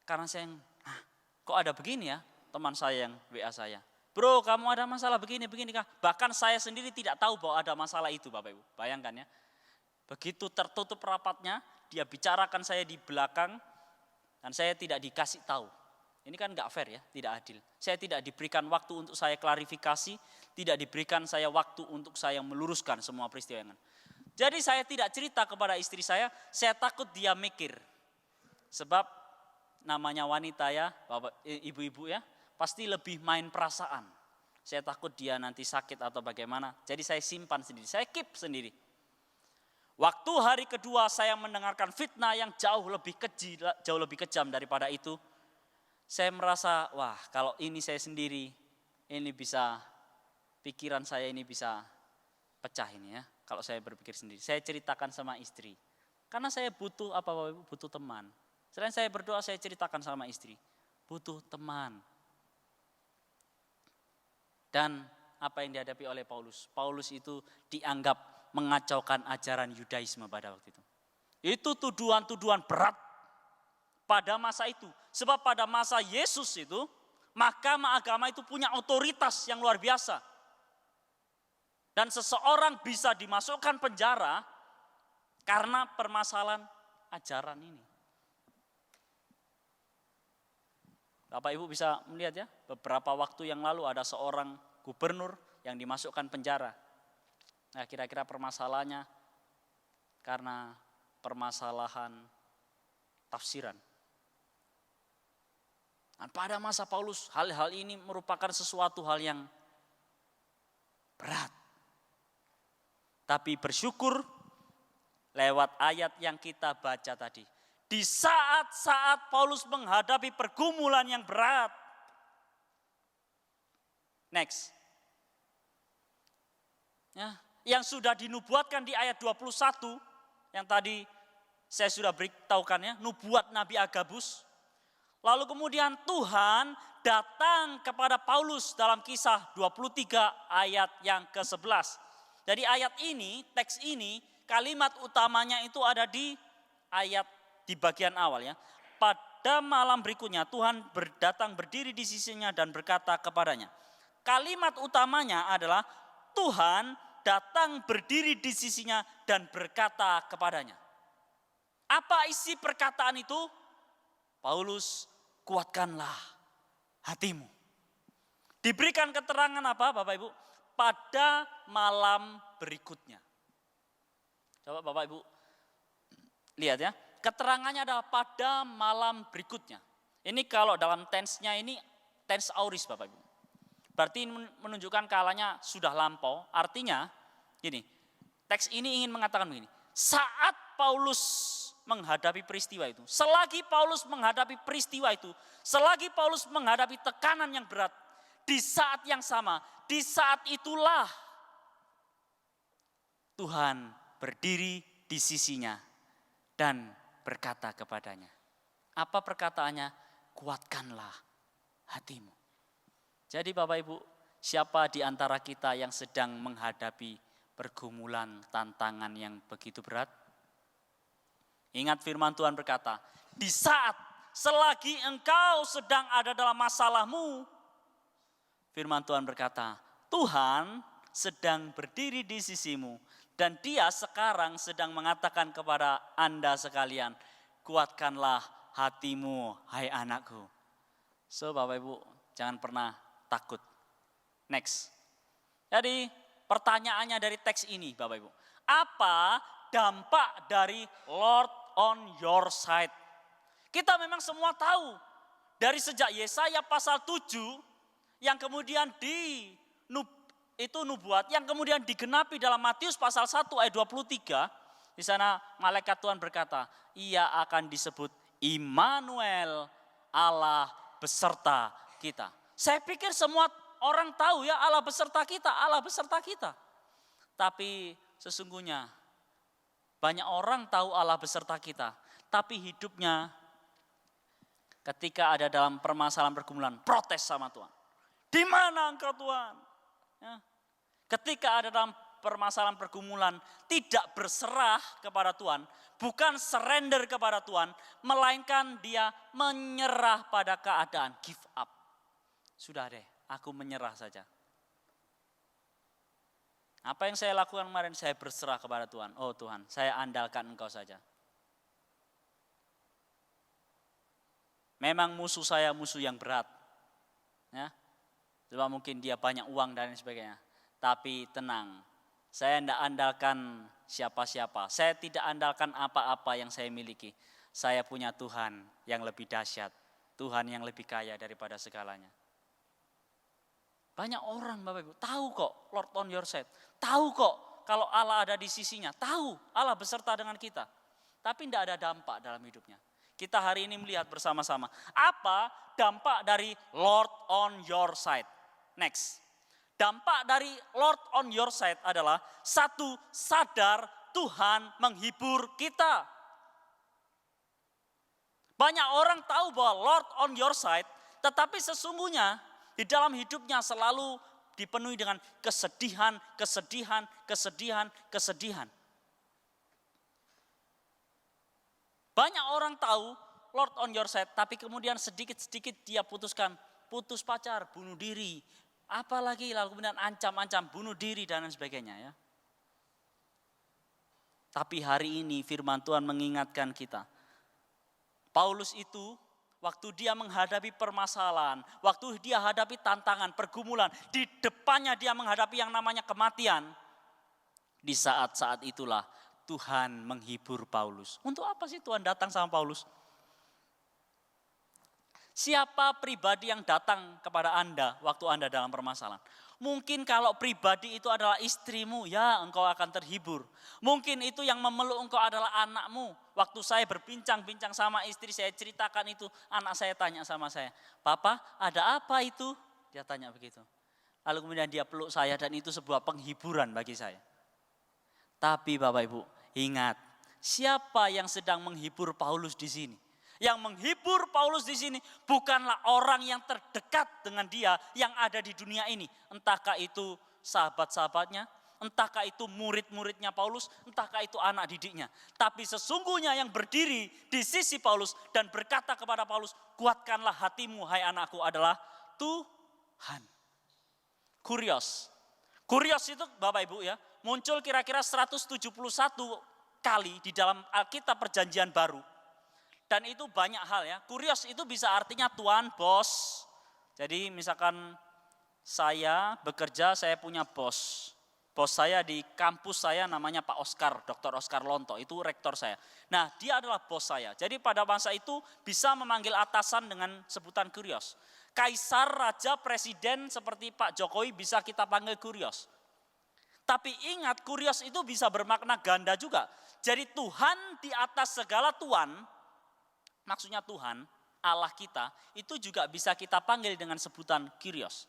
Karena saya, kok ada begini ya teman saya yang WA saya. Bro, kamu ada masalah begini kah? Bahkan saya sendiri tidak tahu bahwa ada masalah itu Bapak Ibu. Bayangkan ya. Begitu tertutup rapatnya, dia bicarakan saya di belakang dan saya tidak dikasih tahu. Ini kan gak fair ya, tidak adil. Saya tidak diberikan waktu untuk saya klarifikasi, tidak diberikan saya waktu untuk saya meluruskan semua peristiwa yang ada. Jadi saya tidak cerita kepada istri saya takut dia mikir. Sebab namanya wanita ya, Bapak, ibu-ibu ya, pasti lebih main perasaan. Saya takut dia nanti sakit atau bagaimana. Jadi saya simpan sendiri, saya keep sendiri. Waktu hari kedua saya mendengarkan fitnah yang jauh lebih kejam daripada itu. Saya merasa, wah kalau ini saya sendiri, ini bisa, pikiran saya ini bisa pecah ini ya. Kalau saya berpikir sendiri, saya ceritakan sama istri. Karena saya butuh apa? Butuh teman. Selain saya berdoa, saya ceritakan sama istri. Butuh teman. Dan apa yang dihadapi oleh Paulus? Paulus itu dianggap mengacaukan ajaran Yudaisme pada waktu itu. Itu tuduhan-tuduhan berat pada masa itu. Sebab pada masa Yesus itu, mahkamah agama itu punya otoritas yang luar biasa. Dan seseorang bisa dimasukkan penjara karena permasalahan ajaran ini. Bapak Ibu bisa melihat ya, beberapa waktu yang lalu ada seorang gubernur yang dimasukkan penjara. Nah, kira-kira permasalahannya karena permasalahan tafsiran. Dan pada masa Paulus, hal-hal ini merupakan sesuatu hal yang berat. Tapi bersyukur lewat ayat yang kita baca tadi. Di saat-saat Paulus menghadapi pergumulan yang berat. Next. Ya, yang sudah dinubuatkan di ayat 21 yang tadi saya sudah beritahukan ya, nubuat Nabi Agabus. Lalu kemudian Tuhan datang kepada Paulus dalam Kisah 23 ayat yang ke-11. Jadi ayat ini, teks ini, kalimat utamanya itu ada di ayat di bagian awal ya. Pada malam berikutnya Tuhan datang berdiri di sisinya dan berkata kepadanya. Kalimat utamanya adalah Tuhan datang berdiri di sisinya dan berkata kepadanya. Apa isi perkataan itu? Paulus, kuatkanlah hatimu. Diberikan keterangan apa Bapak Ibu? Pada malam berikutnya. Coba Bapak Ibu lihat ya. Keterangannya adalah pada malam berikutnya. Ini kalau dalam tense-nya ini tense auris Bapak Ibu. Berarti menunjukkan kalanya sudah lampau. Artinya gini, teks ini ingin mengatakan begini. Saat Paulus menghadapi peristiwa itu, selagi Paulus menghadapi peristiwa itu, selagi Paulus menghadapi tekanan yang berat, di saat yang sama, di saat itulah Tuhan berdiri di sisinya dan berkata kepadanya. Apa perkataannya? Kuatkanlah hatimu. Jadi Bapak Ibu, siapa di antara kita yang sedang menghadapi pergumulan, tantangan yang begitu berat? Ingat firman Tuhan berkata, di saat selagi engkau sedang ada dalam masalahmu, firman Tuhan berkata, Tuhan sedang berdiri di sisimu dan Dia sekarang sedang mengatakan kepada Anda sekalian, kuatkanlah hatimu, hai anakku. So Bapak Ibu, jangan pernah takut. Next. Jadi pertanyaannya dari teks ini Bapak Ibu. Apa dampak dari Lord on your side? Kita memang semua tahu. Dari sejak Yesaya pasal 7 yang kemudian itu nubuat yang kemudian digenapi dalam Matius pasal 1 ayat 23. Di sana malaikat Tuhan berkata, Ia akan disebut Immanuel, Allah beserta kita. Saya pikir semua orang tahu ya Allah beserta kita, Allah beserta kita. Tapi sesungguhnya banyak orang tahu Allah beserta kita. Tapi hidupnya ketika ada dalam permasalahan pergumulan, protes sama Tuhan. Di mana engkau Tuhan? Ya. Ketika ada dalam permasalahan pergumulan, tidak berserah kepada Tuhan, bukan surrender kepada Tuhan, melainkan dia menyerah pada keadaan, give up. Sudah deh, aku menyerah saja. Apa yang saya lakukan kemarin, saya berserah kepada Tuhan. Oh Tuhan, saya andalkan Engkau saja. Memang musuh saya musuh yang berat. Ya. Sebab mungkin dia banyak uang dan sebagainya. Tapi tenang, saya tidak andalkan siapa-siapa. Saya tidak andalkan apa-apa yang saya miliki. Saya punya Tuhan yang lebih dahsyat. Tuhan yang lebih kaya daripada segalanya. Banyak orang Bapak Ibu tahu kok Lord on your side. Tahu kok kalau Allah ada di sisinya. Tahu Allah beserta dengan kita. Tapi tidak ada dampak dalam hidupnya. Kita hari ini melihat bersama-sama. Apa dampak dari Lord on your side? Next. Dampak dari Lord on your side adalah satu, sadar Tuhan menghibur kita. Banyak orang tahu bahwa Lord on your side, tetapi sesungguhnya di dalam hidupnya selalu dipenuhi dengan kesedihan, kesedihan, kesedihan, kesedihan. Banyak orang tahu Lord on your side, tapi kemudian sedikit-sedikit dia putuskan, putus pacar, bunuh diri. Apalagi lalu kemudian ancam-ancam, bunuh diri dan lain sebagainya ya. Tapi hari ini firman Tuhan mengingatkan kita. Paulus itu waktu dia menghadapi permasalahan, waktu dia hadapi tantangan, pergumulan, di depannya dia menghadapi yang namanya kematian. Di saat-saat itulah Tuhan menghibur Paulus. Untuk apa sih Tuhan datang sama Paulus? Siapa pribadi yang datang kepada Anda waktu Anda dalam permasalahan? Mungkin kalau pribadi itu adalah istrimu, ya engkau akan terhibur. Mungkin itu yang memeluk engkau adalah anakmu. Waktu saya berbincang-bincang sama istri, saya ceritakan itu, anak saya tanya sama saya, Papa ada apa itu? Dia tanya begitu. lalu kemudian dia peluk saya dan itu sebuah penghiburan bagi saya. Tapi Bapak Ibu, ingat, siapa yang sedang menghibur Paulus di sini? Yang menghibur Paulus di sini bukanlah orang yang terdekat dengan dia yang ada di dunia ini. Entahkah itu sahabat-sahabatnya, entahkah itu murid-muridnya Paulus, entahkah itu anak didiknya. Tapi sesungguhnya yang berdiri di sisi Paulus dan berkata kepada Paulus, kuatkanlah hatimu hai anakku adalah Tuhan. Kurios. Kurios itu Bapak Ibu ya, muncul kira-kira 171 kali di dalam Alkitab Perjanjian Baru. Dan itu banyak hal ya. Kurios itu bisa artinya tuan, bos. Jadi misalkan saya bekerja, saya punya bos. Bos saya di kampus saya namanya Pak Oscar, Dr. Oscar Lonto, itu rektor saya. Nah, dia adalah bos saya. Jadi pada masa itu bisa memanggil atasan dengan sebutan kurios. Kaisar, raja, presiden seperti Pak Jokowi bisa kita panggil kurios. Tapi ingat, kurios itu bisa bermakna ganda juga. Jadi Tuhan di atas segala tuan, maksudnya Tuhan, Allah kita, itu juga bisa kita panggil dengan sebutan Kyrios.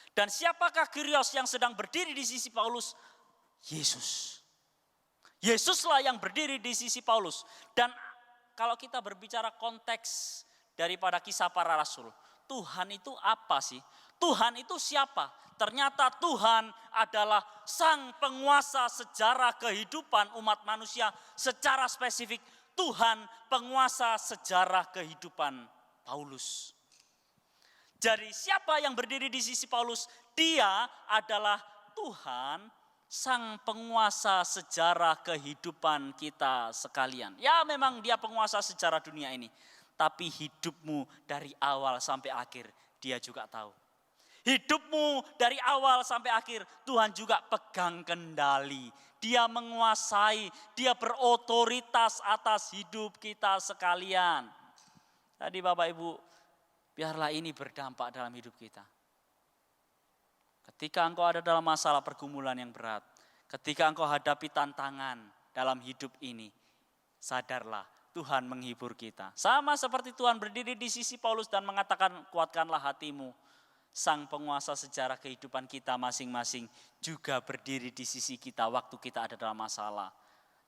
Dan siapakah Kyrios yang sedang berdiri di sisi Paulus? Yesus. Yesuslah yang berdiri di sisi Paulus. Dan kalau kita berbicara konteks daripada kisah para rasul, Tuhan itu apa sih? Tuhan itu siapa? Ternyata Tuhan adalah sang penguasa sejarah kehidupan umat manusia secara spesifik. Tuhan penguasa sejarah kehidupan Paulus. Jadi siapa yang berdiri di sisi Paulus? Dia adalah Tuhan sang penguasa sejarah kehidupan kita sekalian. Ya memang dia penguasa sejarah dunia ini. Tapi hidupmu dari awal sampai akhir dia juga tahu. Hidupmu dari awal sampai akhir Tuhan juga pegang kendali. Dia menguasai, dia berotoritas atas hidup kita sekalian. Tadi Bapak Ibu, biarlah ini berdampak dalam hidup kita. Ketika engkau ada dalam masalah pergumulan yang berat, ketika engkau hadapi tantangan dalam hidup ini, sadarlah Tuhan menghibur kita. Sama seperti Tuhan berdiri di sisi Paulus dan mengatakan, kuatkanlah hatimu. Sang penguasa sejarah kehidupan kita masing-masing juga berdiri di sisi kita waktu kita ada dalam masalah.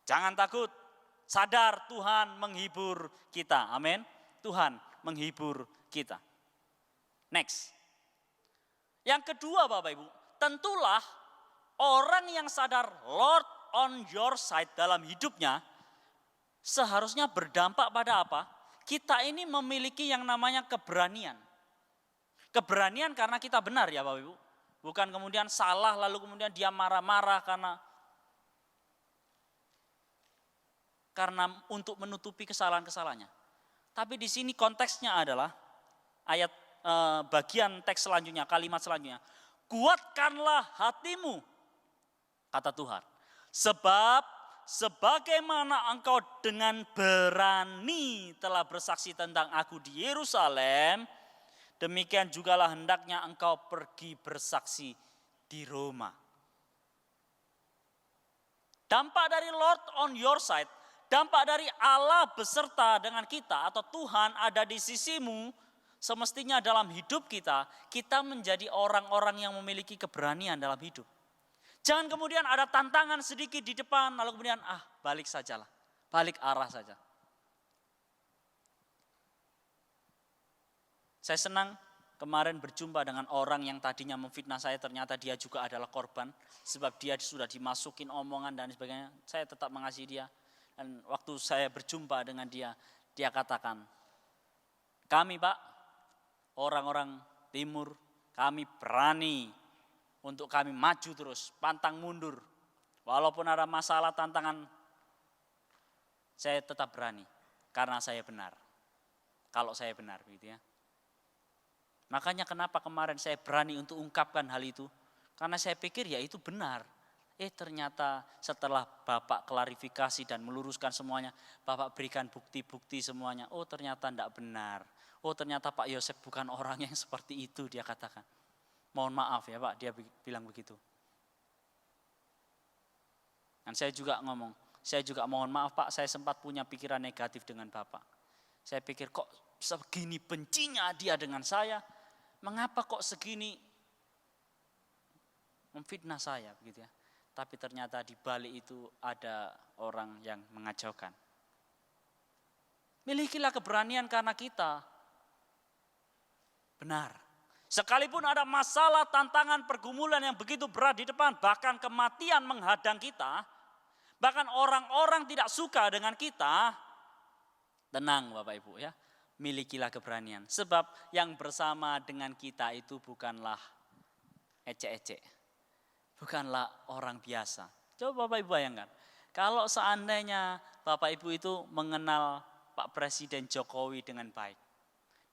Jangan takut, sadar Tuhan menghibur kita. Amin. Tuhan menghibur kita. Next. Yang kedua Bapak Ibu, tentulah orang yang sadar Lord on your side dalam hidupnya seharusnya berdampak pada apa? Kita ini memiliki yang namanya keberanian. Keberanian karena kita benar ya Bapak Ibu. Bukan kemudian salah lalu kemudian dia marah-marah karena untuk menutupi kesalahan-kesalahannya. Tapi di sini konteksnya adalah ayat bagian teks selanjutnya, kalimat selanjutnya. Kuatkanlah hatimu, kata Tuhan. Sebab sebagaimana engkau dengan berani telah bersaksi tentang aku di Yerusalem, demikian jugalah hendaknya engkau pergi bersaksi di Roma. Dampak dari Lord on your side, dampak dari Allah beserta dengan kita atau Tuhan ada di sisimu, semestinya dalam hidup kita, kita menjadi orang-orang yang memiliki keberanian dalam hidup. Jangan kemudian ada tantangan sedikit di depan, lalu kemudian balik sajalah, balik arah saja. Saya senang kemarin berjumpa dengan orang yang tadinya memfitnah saya, ternyata dia juga adalah korban. Sebab dia sudah dimasukin omongan dan sebagainya, saya tetap mengasihi dia. Dan waktu saya berjumpa dengan dia, dia katakan, kami Pak, orang-orang timur, kami berani untuk kami maju terus, pantang mundur. Walaupun ada masalah, tantangan, saya tetap berani. Karena saya benar. Kalau saya benar begitu ya. Makanya kenapa kemarin saya berani untuk ungkapkan hal itu. Karena saya pikir ya itu benar. Ternyata setelah Bapak klarifikasi dan meluruskan semuanya, Bapak berikan bukti-bukti semuanya. Oh ternyata tidak benar. Oh ternyata Pak Yosef bukan orang yang seperti itu, dia katakan. Mohon maaf ya Pak, dia bilang begitu. Dan saya juga ngomong, saya juga mohon maaf Pak, saya sempat punya pikiran negatif dengan Bapak. Saya pikir kok segini bencinya dia dengan saya. Mengapa kok segini memfitnah saya begitu ya. Tapi ternyata di balik itu ada orang yang mengacaukan. Milikilah keberanian karena kita benar. Sekalipun ada masalah, tantangan, pergumulan yang begitu berat di depan, bahkan kematian menghadang kita, bahkan orang-orang tidak suka dengan kita, tenang Bapak Ibu ya, milikilah keberanian. Sebab yang bersama dengan kita itu bukanlah ecek-ecek, bukanlah orang biasa. Coba Bapak Ibu bayangkan, kalau seandainya Bapak Ibu itu mengenal Pak Presiden Jokowi dengan baik.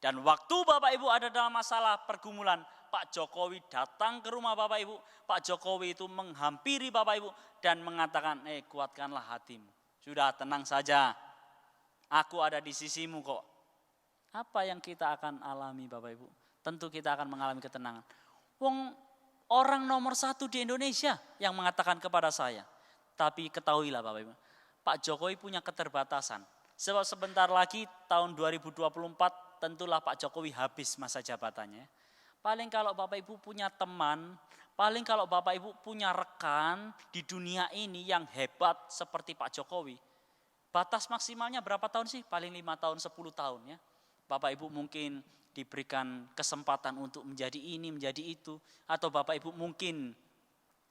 Dan waktu Bapak Ibu ada dalam masalah pergumulan, Pak Jokowi datang ke rumah Bapak Ibu. Pak Jokowi itu menghampiri Bapak Ibu dan mengatakan, kuatkanlah hatimu. Sudah tenang saja, aku ada di sisimu kok. Apa yang kita akan alami Bapak Ibu? Tentu kita akan mengalami ketenangan. Wong orang nomor 1 di Indonesia yang mengatakan kepada saya. Tapi ketahuilah Bapak Ibu, Pak Jokowi punya keterbatasan. Sebab sebentar lagi tahun 2024 tentulah Pak Jokowi habis masa jabatannya. Paling kalau Bapak Ibu punya teman, paling kalau Bapak Ibu punya rekan di dunia ini yang hebat seperti Pak Jokowi. Batas maksimalnya berapa tahun sih? Paling 5 tahun, 10 tahun ya. Bapak Ibu mungkin diberikan kesempatan untuk menjadi ini, menjadi itu. Atau Bapak Ibu mungkin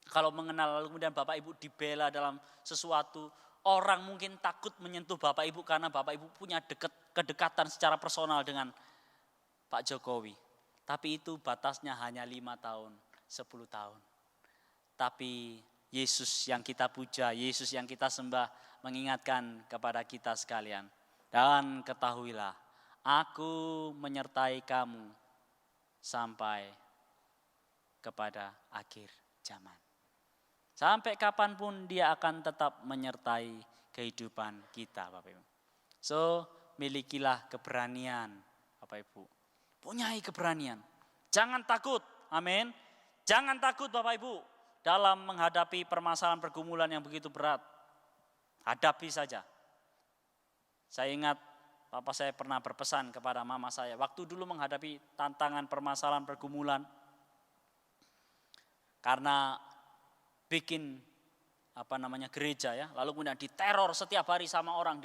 kalau mengenal lalu kemudian Bapak Ibu dibela dalam sesuatu. Orang mungkin takut menyentuh Bapak Ibu karena Bapak Ibu punya kedekatan secara personal dengan Pak Jokowi. Tapi itu batasnya hanya 5 tahun, 10 tahun. Tapi Yesus yang kita puja, Yesus yang kita sembah mengingatkan kepada kita sekalian. Dan ketahuilah, aku menyertai kamu sampai kepada akhir zaman. Sampai kapanpun dia akan tetap menyertai kehidupan kita Bapak Ibu. So, milikilah keberanian Bapak Ibu. Punyai keberanian. Jangan takut, amin. Jangan takut Bapak Ibu dalam menghadapi permasalahan pergumulan yang begitu berat. Hadapi saja. Saya ingat Papa saya pernah berpesan kepada mama saya. Waktu dulu menghadapi tantangan permasalahan pergumulan. Karena bikin gereja ya, lalu kemudian diteror setiap hari sama orang,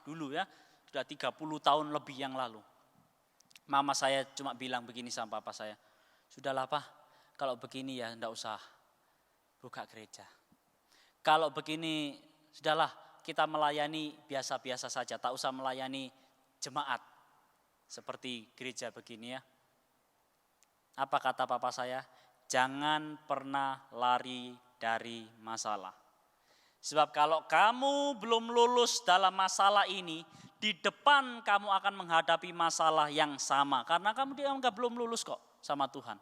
dulu ya, sudah 30 tahun lebih yang lalu. Mama saya cuma bilang begini sama papa saya, sudahlah Pak, kalau begini ya enggak usah buka gereja. Kalau begini sudahlah kita melayani biasa-biasa saja, tak usah melayani jemaat seperti gereja begini ya. Apa kata papa saya? Jangan pernah lari dari masalah. Sebab kalau kamu belum lulus dalam masalah ini, di depan kamu akan menghadapi masalah yang sama. Karena kamu dianggap belum lulus kok sama Tuhan.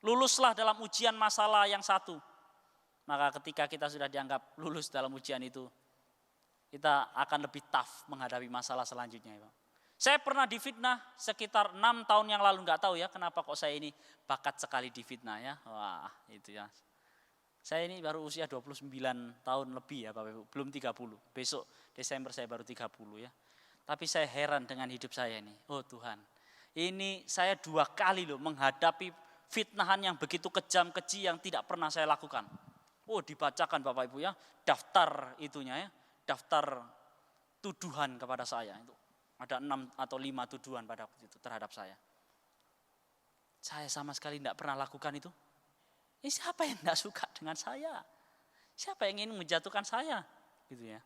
Luluslah dalam ujian masalah yang satu. Maka ketika kita sudah dianggap lulus dalam ujian itu, kita akan lebih tough menghadapi masalah selanjutnya. Saya pernah difitnah sekitar 6 tahun yang lalu, nggak tahu ya kenapa kok saya ini bakat sekali difitnah ya. Wah itu ya. Saya ini baru usia 29 tahun lebih ya Bapak Ibu, belum 30. Besok Desember saya baru 30 ya. Tapi saya heran dengan hidup saya ini. Oh Tuhan, ini saya 2 kali loh menghadapi fitnahan yang begitu kejam, keji yang tidak pernah saya lakukan. Oh dibacakan Bapak Ibu ya, daftar itunya ya, daftar tuduhan kepada saya itu. Ada 6 atau 5 tuduhan pada waktu itu terhadap saya. Saya sama sekali tidak pernah lakukan itu. Siapa yang tidak suka dengan saya? Siapa yang ingin menjatuhkan saya? Gitu ya.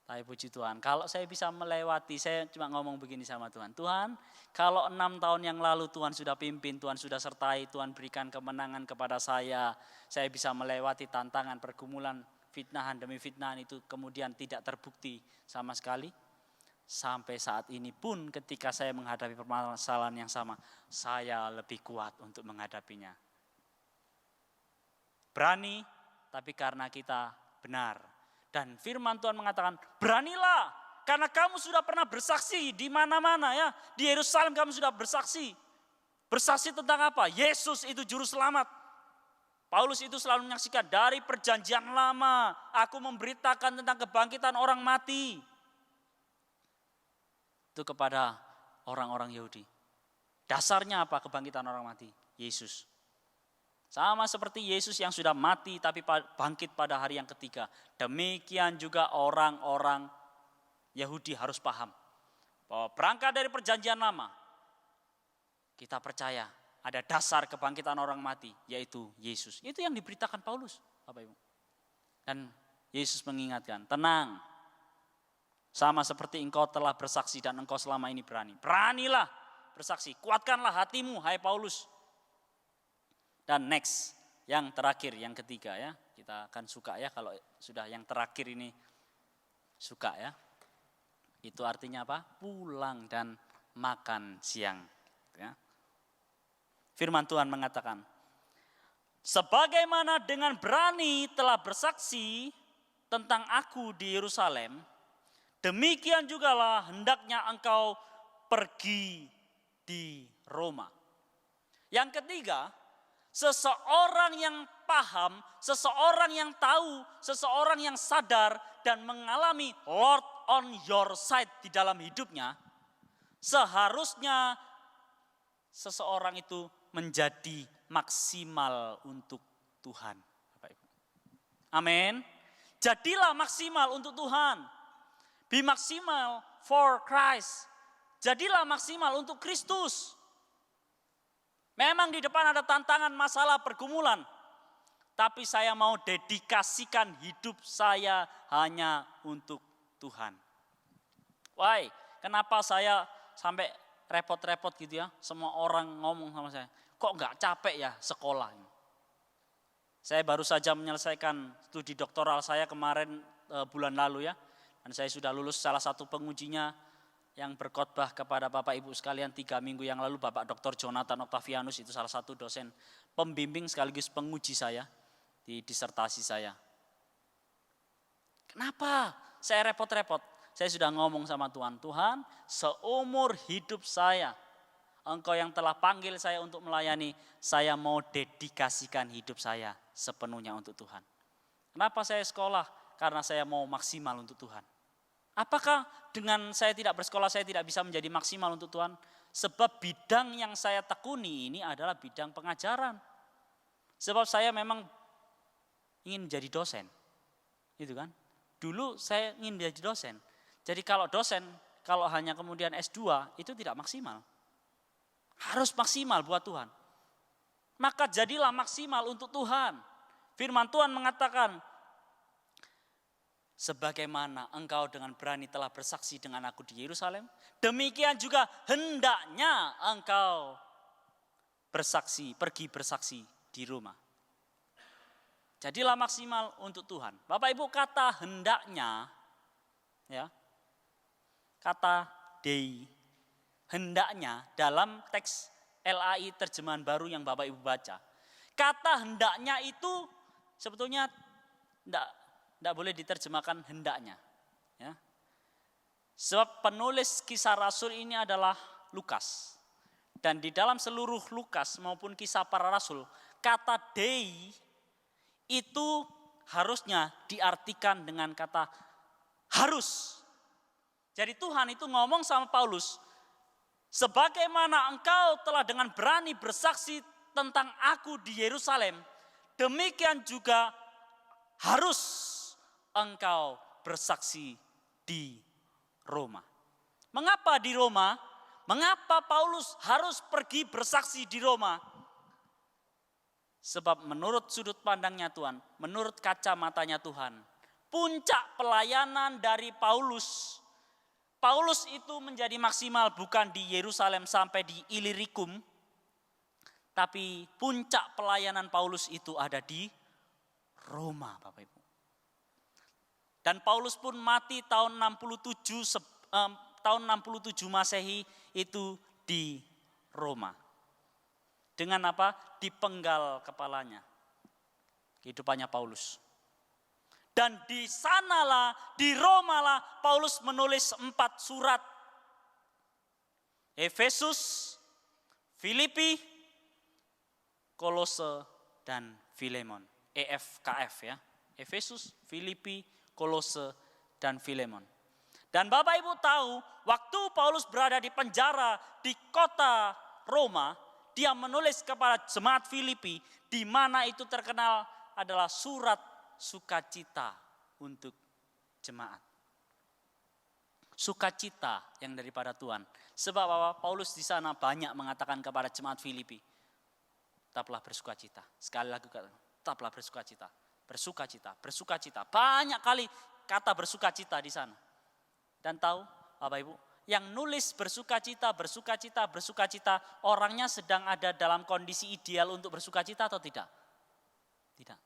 Tapi puji Tuhan, kalau saya bisa melewati, saya cuma ngomong begini sama Tuhan. Tuhan, kalau 6 tahun yang lalu Tuhan sudah pimpin, Tuhan sudah sertai, Tuhan berikan kemenangan kepada saya bisa melewati tantangan, pergumulan, fitnahan demi fitnahan itu kemudian tidak terbukti sama sekali. Sampai saat ini pun ketika saya menghadapi permasalahan yang sama, saya lebih kuat untuk menghadapinya. Berani, tapi karena kita benar. Dan firman Tuhan mengatakan, beranilah, karena kamu sudah pernah bersaksi di mana-mana ya. Di Yerusalem kamu sudah bersaksi. Bersaksi tentang apa? Yesus itu juru selamat. Paulus itu selalu menyaksikan dari perjanjian lama, aku memberitakan tentang kebangkitan orang mati. Itu kepada orang-orang Yahudi. Dasarnya apa kebangkitan orang mati? Yesus. Sama seperti Yesus yang sudah mati tapi bangkit pada hari yang ketiga. Demikian juga orang-orang Yahudi harus paham bahwa berangkat dari perjanjian lama, kita percaya ada dasar kebangkitan orang mati, yaitu Yesus. Itu yang diberitakan Paulus, Bapak Ibu. Dan Yesus mengingatkan, tenang. Sama seperti engkau telah bersaksi dan engkau selama ini berani. Beranilah bersaksi, kuatkanlah hatimu, hai Paulus. Dan next, yang terakhir, yang ketiga ya. Kita akan suka ya kalau sudah yang terakhir ini suka ya. Itu artinya apa? Pulang dan makan siang. Ya. Firman Tuhan mengatakan, sebagaimana dengan berani telah bersaksi tentang aku di Yerusalem, demikian jugalah hendaknya engkau pergi di Roma. Yang ketiga, seseorang yang paham, seseorang yang tahu, seseorang yang sadar dan mengalami Lord on your side di dalam hidupnya, seharusnya seseorang itu menjadi maksimal untuk Tuhan. Bapak Ibu. Amin. Jadilah maksimal untuk Tuhan. Be maksimal for Christ. Jadilah maksimal untuk Kristus. Memang di depan ada tantangan, masalah, pergumulan. Tapi saya mau dedikasikan hidup saya hanya untuk Tuhan. Why? Kenapa saya sampai repot-repot gitu ya? Semua orang ngomong sama saya, kok nggak capek ya sekolah ini? Saya baru saja menyelesaikan studi doktoral saya kemarin bulan lalu ya. Dan saya sudah lulus, salah satu pengujinya yang berkhotbah kepada Bapak Ibu sekalian 3 minggu yang lalu, Bapak Dr. Jonathan Octavianus, itu salah satu dosen pembimbing sekaligus penguji saya di disertasi saya. Kenapa saya repot-repot? Saya sudah ngomong sama Tuhan, Tuhan seumur hidup saya, Engkau yang telah panggil saya untuk melayani, saya mau dedikasikan hidup saya sepenuhnya untuk Tuhan. Kenapa saya sekolah? Karena saya mau maksimal untuk Tuhan. Apakah dengan saya tidak bersekolah saya tidak bisa menjadi maksimal untuk Tuhan? Sebab bidang yang saya tekuni ini adalah bidang pengajaran. Sebab saya memang ingin menjadi dosen. Gitu kan? Dulu saya ingin menjadi dosen. Jadi kalau dosen, kalau hanya kemudian S2 itu tidak maksimal. Harus maksimal buat Tuhan. Maka jadilah maksimal untuk Tuhan. Firman Tuhan mengatakan, sebagaimana engkau dengan berani telah bersaksi dengan aku di Yerusalem, demikian juga hendaknya engkau pergi bersaksi di Roma. Jadilah maksimal untuk Tuhan. Bapak Ibu, kata hendaknya, ya, kata dei, hendaknya dalam teks LAI terjemahan baru yang Bapak Ibu baca. Kata hendaknya itu sebetulnya tidak boleh diterjemahkan hendaknya. Ya. Sebab penulis Kisah Rasul ini adalah Lukas. Dan di dalam seluruh Lukas maupun Kisah Para Rasul, kata dei itu harusnya diartikan dengan kata harus. Jadi Tuhan itu ngomong sama Paulus, sebagaimana engkau telah dengan berani bersaksi tentang aku di Yerusalem, demikian juga harus engkau bersaksi di Roma. Mengapa di Roma? Mengapa Paulus harus pergi bersaksi di Roma? Sebab menurut sudut pandangnya Tuhan, menurut kacamatanya Tuhan, puncak pelayanan dari Paulus itu menjadi maksimal bukan di Yerusalem sampai di Illyricum, tapi puncak pelayanan Paulus itu ada di Roma, Bapak Ibu. Dan Paulus pun mati tahun 67 Masehi itu di Roma. Dengan apa? Dipenggal kepalanya. Kehidupannya Paulus. Dan di sanalah, di Romalah Paulus menulis 4 surat. Efesus, Filipi, Kolose, dan Filemon. EFKF ya. Efesus, Filipi, Kolose, dan Filemon. Dan Bapak Ibu tahu, waktu Paulus berada di penjara di kota Roma, Dia menulis kepada jemaat Filipi, di mana itu terkenal adalah surat sukacita untuk jemaat. Sukacita yang daripada Tuhan. Sebab apa? Paulus di sana banyak mengatakan kepada jemaat Filipi, tetaplah bersukacita. Sekali lagi, tetaplah bersukacita. Bersukacita, bersukacita. Banyak kali kata bersukacita di sana. Dan tahu Bapak Ibu, yang nulis bersukacita, bersukacita, bersukacita, orangnya sedang ada dalam kondisi ideal untuk bersukacita atau tidak? Tidak.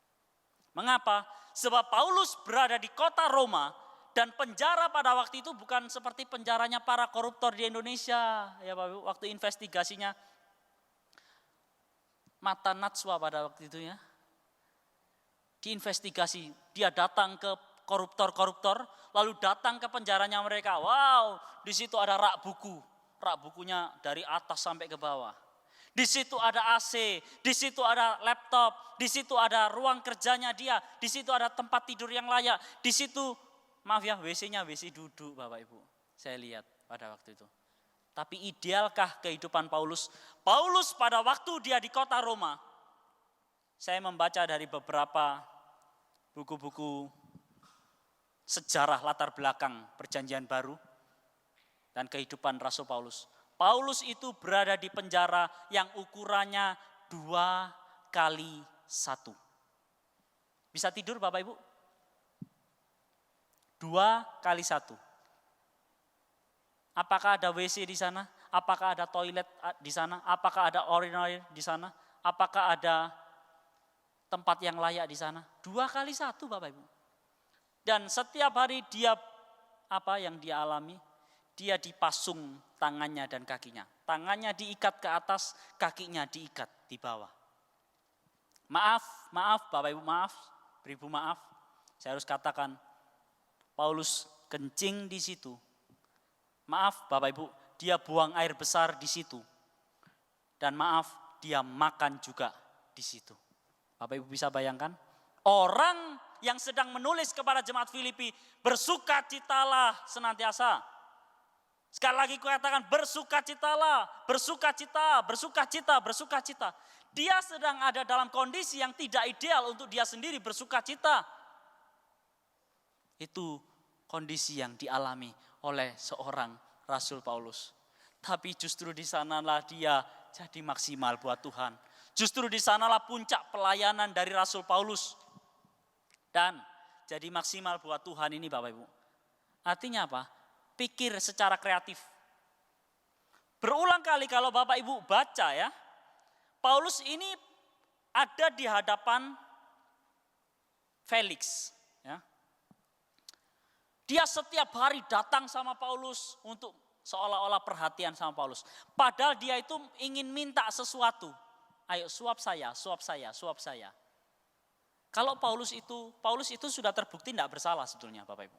Mengapa? Sebab Paulus berada di kota Roma, dan penjara pada waktu itu bukan seperti penjaranya para koruptor di Indonesia. Ya Bapak Ibu, waktu investigasinya Mata Najwa pada waktu itu ya. Diinvestigasi, dia datang ke koruptor-koruptor, lalu datang ke penjaranya mereka. Wow, di situ ada rak buku. Rak bukunya dari atas sampai ke bawah. Di situ ada AC, di situ ada laptop, di situ ada ruang kerjanya dia, di situ ada tempat tidur yang layak, di situ, maaf ya, WC-nya WC duduk Bapak Ibu. Saya lihat pada waktu itu. Tapi idealkah kehidupan Paulus? Paulus pada waktu dia di kota Roma, saya membaca dari beberapa buku-buku sejarah latar belakang perjanjian baru dan kehidupan Rasul Paulus. Paulus itu berada di penjara yang ukurannya 2x1. Bisa tidur Bapak Ibu? 2x1. Apakah ada WC di sana? Apakah ada toilet di sana? Apakah ada urinal di sana? Apakah ada tempat yang layak di sana? 2x1 Bapak Ibu. Dan setiap hari dia yang dia alami? Dia dipasung tangannya dan kakinya. Tangannya diikat ke atas, kakinya diikat di bawah. Maaf Bapak Ibu, maaf, beribu maaf. Saya harus katakan, Paulus kencing di situ. Maaf Bapak Ibu, dia buang air besar di situ. Dan maaf, dia makan juga di situ. Bapak Ibu bisa bayangkan? Orang yang sedang menulis kepada jemaat Filipi, bersukacitalah senantiasa. Sekali lagi kukatakan bersukacitalah, bersukacita, bersukacita, bersukacita. Dia sedang ada dalam kondisi yang tidak ideal untuk dia sendiri bersukacita. Itu kondisi yang dialami oleh seorang Rasul Paulus. Tapi justru di sanalah dia jadi maksimal buat Tuhan. Justru di sanalah puncak pelayanan dari Rasul Paulus. Dan jadi maksimal buat Tuhan ini Bapak Ibu. Artinya apa? Pikir secara kreatif. Berulang kali kalau Bapak Ibu baca ya, Paulus ini ada di hadapan Felix. Ya. Dia setiap hari datang sama Paulus untuk seolah-olah perhatian sama Paulus. Padahal dia itu ingin minta sesuatu. Ayo suap saya, suap saya, suap saya. Kalau Paulus itu sudah terbukti tidak bersalah sebetulnya Bapak Ibu.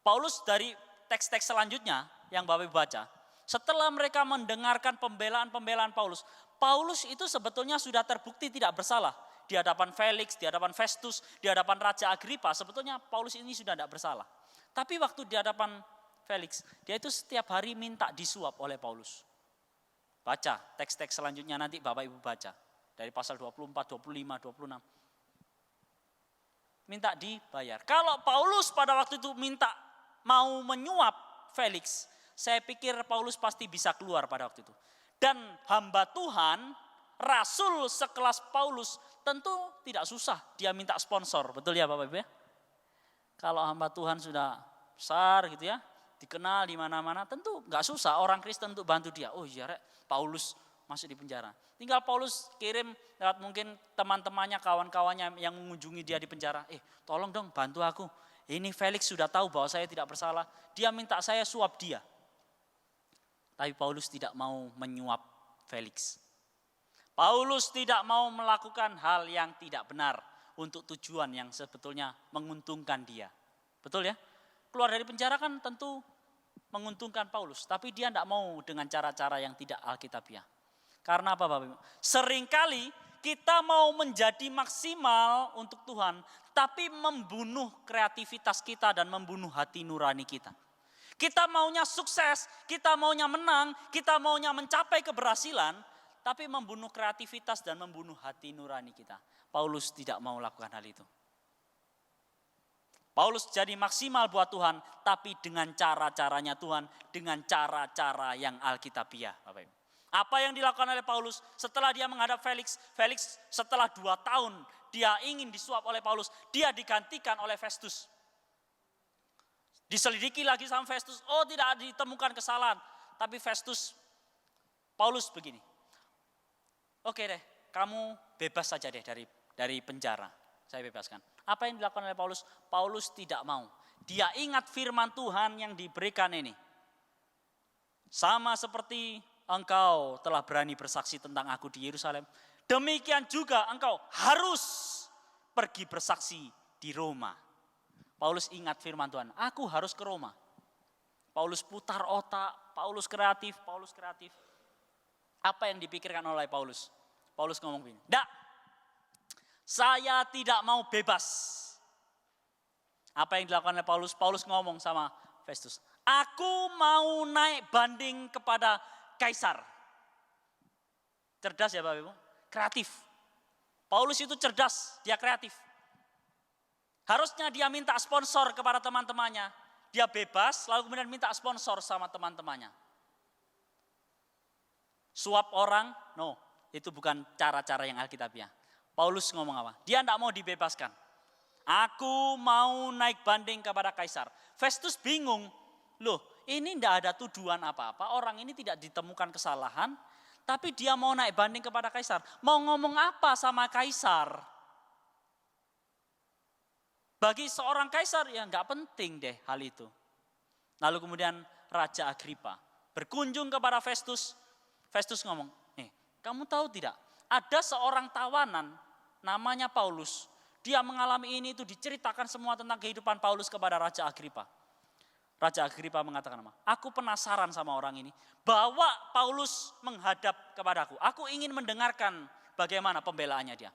Paulus dari teks-teks selanjutnya yang Bapak Ibu baca, setelah mereka mendengarkan pembelaan-pembelaan Paulus, Paulus itu sebetulnya sudah terbukti tidak bersalah. Di hadapan Felix, di hadapan Festus, di hadapan Raja Agripa, sebetulnya Paulus ini sudah tidak bersalah. Tapi waktu di hadapan Felix, dia itu setiap hari minta disuap oleh Paulus. Baca teks-teks selanjutnya nanti Bapak Ibu baca. Dari pasal 24, 25, 26. Minta dibayar. Kalau Paulus pada waktu itu mau menyuap Felix, saya pikir Paulus pasti bisa keluar pada waktu itu. Dan hamba Tuhan, rasul sekelas Paulus, tentu tidak susah dia minta sponsor. Betul ya Bapak Ibu ya? Kalau hamba Tuhan sudah besar gitu ya, dikenal di mana-mana, tentu nggak susah orang Kristen untuk bantu dia. Oh iya Rek, Paulus masuk di penjara. Tinggal Paulus kirim lewat mungkin teman-temannya, kawan-kawannya yang mengunjungi dia di penjara. Tolong dong bantu aku. Ini Felix sudah tahu bahwa saya tidak bersalah. Dia minta saya suap dia. Tapi Paulus tidak mau menyuap Felix. Paulus tidak mau melakukan hal yang tidak benar untuk tujuan yang sebetulnya menguntungkan dia. Betul ya? Keluar dari penjara kan tentu menguntungkan Paulus. Tapi dia tidak mau dengan cara-cara yang tidak alkitabiah. Karena apa Bapak Ibu? Seringkali kita mau menjadi maksimal untuk Tuhan, tapi membunuh kreativitas kita dan membunuh hati nurani kita. Kita maunya sukses, kita maunya menang, kita maunya mencapai keberhasilan, tapi membunuh kreativitas dan membunuh hati nurani kita. Paulus tidak mau lakukan hal itu. Paulus jadi maksimal buat Tuhan, tapi dengan cara-caranya Tuhan, dengan cara-cara yang alkitabiah, Bapak Ibu. Apa yang dilakukan oleh Paulus setelah dia menghadap Felix? Felix setelah 2 tahun dia ingin disuap oleh Paulus, dia digantikan oleh Festus. Diselidiki lagi sama Festus, oh tidak ditemukan kesalahan. Tapi Festus, Paulus begini, oke deh, kamu bebas saja deh dari penjara, saya bebaskan. Apa yang dilakukan oleh Paulus? Paulus tidak mau. Dia ingat firman Tuhan yang diberikan ini. Sama seperti engkau telah berani bersaksi tentang aku di Yerusalem, demikian juga engkau harus pergi bersaksi di Roma. Paulus ingat firman Tuhan, aku harus ke Roma. Paulus putar otak, Paulus kreatif. Apa yang dipikirkan oleh Paulus? Paulus ngomong begini, "Nggak, saya tidak mau bebas." Apa yang dilakukan oleh Paulus? Paulus ngomong sama Festus, "Aku mau naik banding kepada Kaisar." Cerdas ya Bapak Ibu? Kreatif. Paulus itu cerdas, dia kreatif. Harusnya dia minta sponsor kepada teman-temannya. Dia bebas, lalu kemudian minta sponsor sama teman-temannya. Suap orang, no, itu bukan cara-cara yang alkitabiah. Paulus ngomong apa? Dia tidak mau dibebaskan. Aku mau naik banding kepada Kaisar. Festus bingung, loh ini tidak ada tuduhan apa-apa, orang ini tidak ditemukan kesalahan, tapi dia mau naik banding kepada Kaisar. Mau ngomong apa sama Kaisar? Bagi seorang Kaisar ya nggak penting deh hal itu. Lalu kemudian Raja Agripa berkunjung kepada Festus. Festus ngomong, kamu tahu tidak? Ada seorang tawanan namanya Paulus. Dia mengalami ini itu, diceritakan semua tentang kehidupan Paulus kepada Raja Agripa. Raja Agripa mengatakan apa? Aku penasaran sama orang ini. Bawa Paulus menghadap kepadaku. Aku ingin mendengarkan bagaimana pembelaannya dia.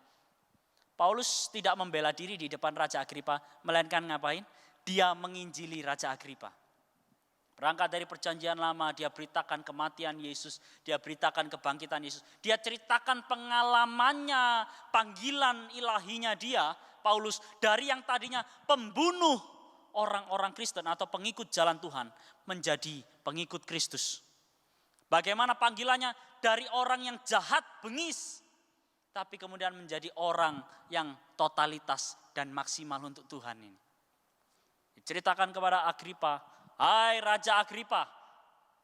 Paulus tidak membela diri di depan Raja Agripa, melainkan ngapain? Dia menginjili Raja Agripa. Berangkat dari perjanjian lama, dia beritakan kematian Yesus, dia beritakan kebangkitan Yesus. Dia ceritakan pengalamannya, panggilan ilahinya dia, Paulus, dari yang tadinya pembunuh orang-orang Kristen atau pengikut jalan Tuhan, menjadi pengikut Kristus. Bagaimana panggilannya dari orang yang jahat, bengis, tapi kemudian menjadi orang yang totalitas dan maksimal untuk Tuhan ini. Diceritakan kepada Agripa, hai Raja Agripa,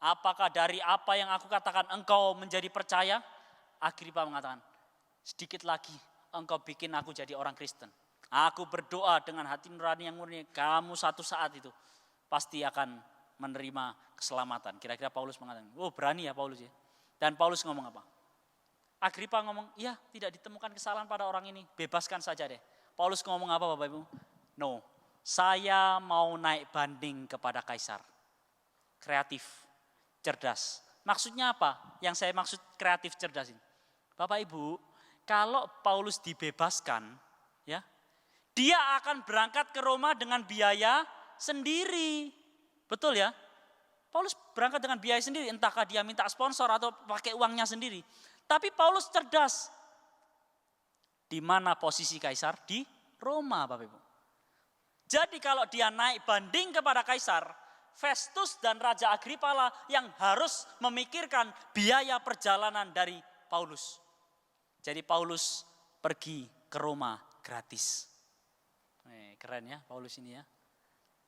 apakah dari apa yang aku katakan engkau menjadi percaya? Agripa mengatakan, sedikit lagi engkau bikin aku jadi orang Kristen. Aku berdoa dengan hati nurani yang murni, kamu satu saat itu pasti akan menerima keselamatan. Kira-kira Paulus mengatakan, oh berani ya Paulus ya. Dan Paulus ngomong apa? Agripa ngomong, iya tidak ditemukan kesalahan pada orang ini, bebaskan saja deh. Paulus ngomong apa Bapak Ibu? No, saya mau naik banding kepada Kaisar. Kreatif, cerdas. Maksudnya apa? Yang saya maksud kreatif, cerdas ini. Bapak Ibu, kalau Paulus dibebaskan, ya, dia akan berangkat ke Roma dengan biaya sendiri. Betul ya? Paulus berangkat dengan biaya sendiri, entahkah dia minta sponsor atau pakai uangnya sendiri. Tapi Paulus cerdas. Di mana posisi Kaisar? Di Roma, Bapak Ibu. Jadi kalau dia naik banding kepada Kaisar, Festus dan Raja Agripa lah yang harus memikirkan biaya perjalanan dari Paulus. Jadi Paulus pergi ke Roma gratis. Keren ya Paulus ini ya.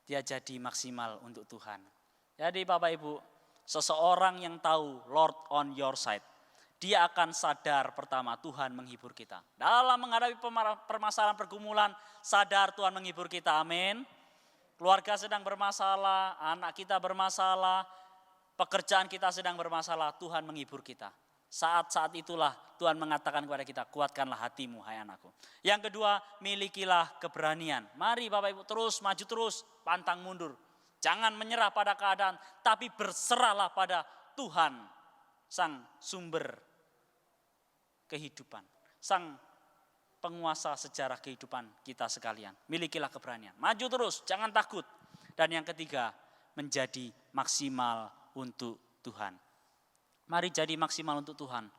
Dia jadi maksimal untuk Tuhan. Jadi Bapak Ibu, seseorang yang tahu Lord on your side, dia akan sadar pertama Tuhan menghibur kita. Dalam menghadapi permasalahan pergumulan, sadar Tuhan menghibur kita, amin. Keluarga sedang bermasalah, anak kita bermasalah, pekerjaan kita sedang bermasalah, Tuhan menghibur kita. Saat-saat itulah Tuhan mengatakan kepada kita, kuatkanlah hatimu hai anakku. Yang kedua, milikilah keberanian. Mari Bapak Ibu terus, maju terus, pantang mundur. Jangan menyerah pada keadaan, tapi berserahlah pada Tuhan, Sang sumber kehidupan, Sang penguasa sejarah kehidupan kita sekalian. Milikilah keberanian, maju terus, jangan takut. Dan yang ketiga, menjadi maksimal untuk Tuhan. Mari jadi maksimal untuk Tuhan.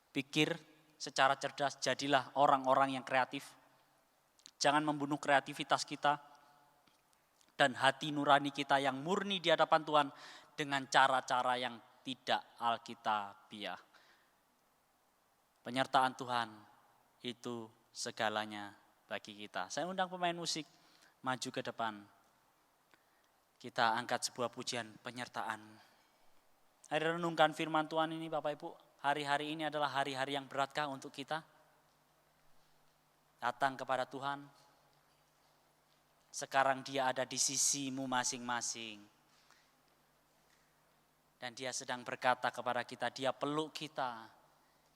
Pikir secara cerdas, jadilah orang-orang yang kreatif. Jangan membunuh kreativitas kita dan hati nurani kita yang murni di hadapan Tuhan dengan cara-cara yang tidak alkitabiah. Penyertaan Tuhan itu segalanya bagi kita. Saya undang pemain musik maju ke depan. Kita angkat sebuah pujian penyertaan. Hari renungkan firman Tuhan ini Bapak Ibu. Hari-hari ini adalah hari-hari yang beratkah untuk kita? Datang kepada Tuhan. Sekarang Dia ada di sisimu masing-masing. Dan Dia sedang berkata kepada kita, Dia peluk kita.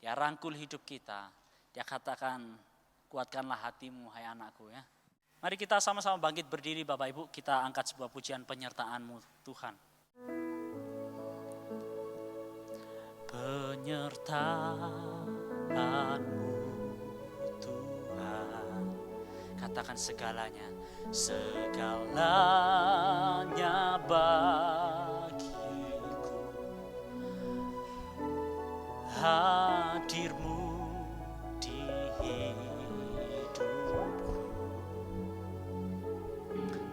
Dia rangkul hidup kita. Dia katakan, kuatkanlah hatimu hai anakku ya. Mari kita sama-sama bangkit berdiri Bapak Ibu. Kita angkat sebuah pujian penyertaan-Mu Tuhan. Penyertaan-Mu Tuhan, katakan segalanya, segalanya bagiku, hadir-Mu di hidupku,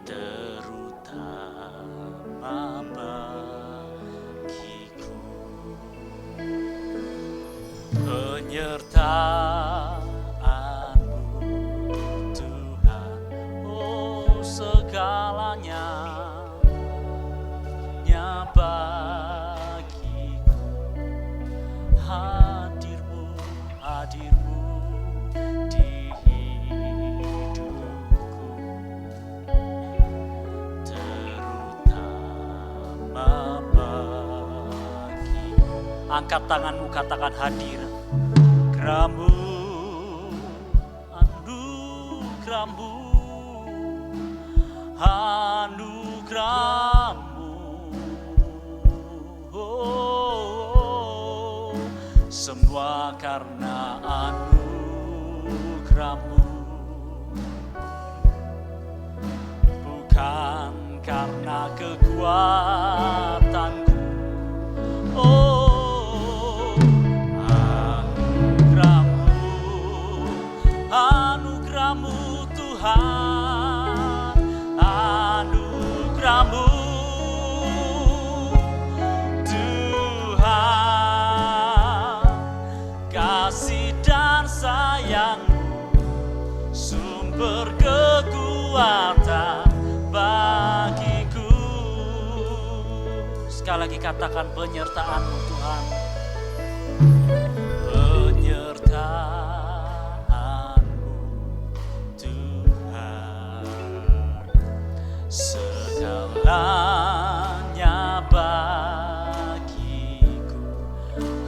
terutama penyertaan-Mu Tuhan, oh segalanya bagiku, hadir-Mu di hidupku, terutama bagiku. Angkat tanganmu, katakan hadir. Anugerah-Mu, anugerah-Mu, oh, semua karena anugerah-Mu, bukan karena kekuatanku, oh. Anugerah-Mu Tuhan, anugerah-Mu Tuhan, kasih dan sayang-Mu, sumber kekuatan bagiku. Sekali lagi katakan penyertaan-Mu Tuhan, penyertaan segalanya bagiku,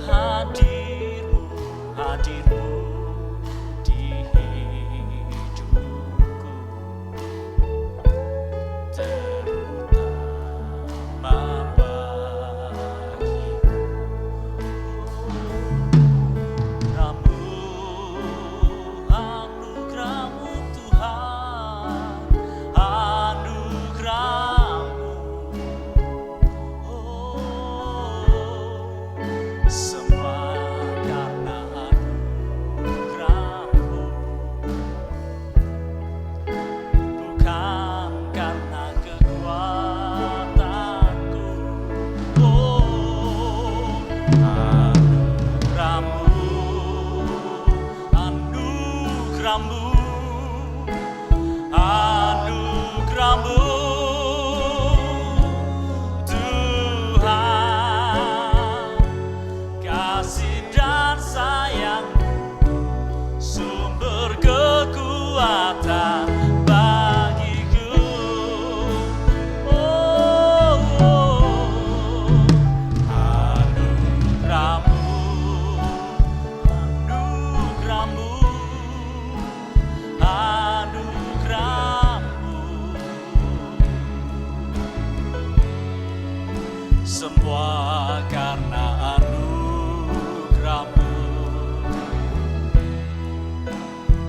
hadir-Mu di hidupku, terutama bagiku. Anugerah-Mu Tuhan, anugerah-Mu, oh, semua karena anugerah-Mu, bukan karena kekuatanku, oh, anugerah-Mu, anugerah-Mu, anugerah-Mu Tuhan, kasih dan sayang-Mu, sumber kekuatan bagiku, oh, anugerah-Mu, anugerah-Mu, anugerah-Mu, semua karena anugerah-Mu,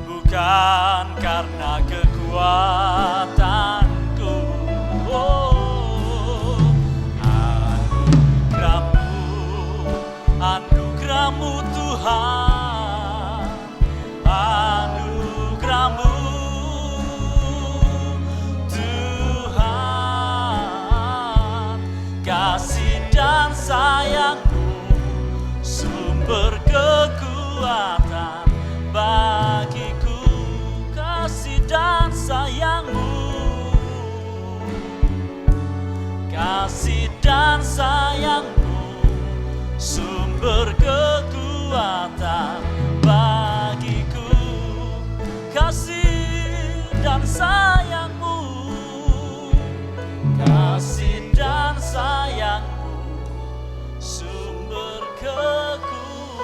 bukan karena kekuatanku, oh, anugerah-Mu, anugerah-Mu Tuhan, dan sayang-Mu, sumber kekuatan bagiku. Kasih dan sayang-Mu, kasih dan sayang-Mu, sumber kekuatan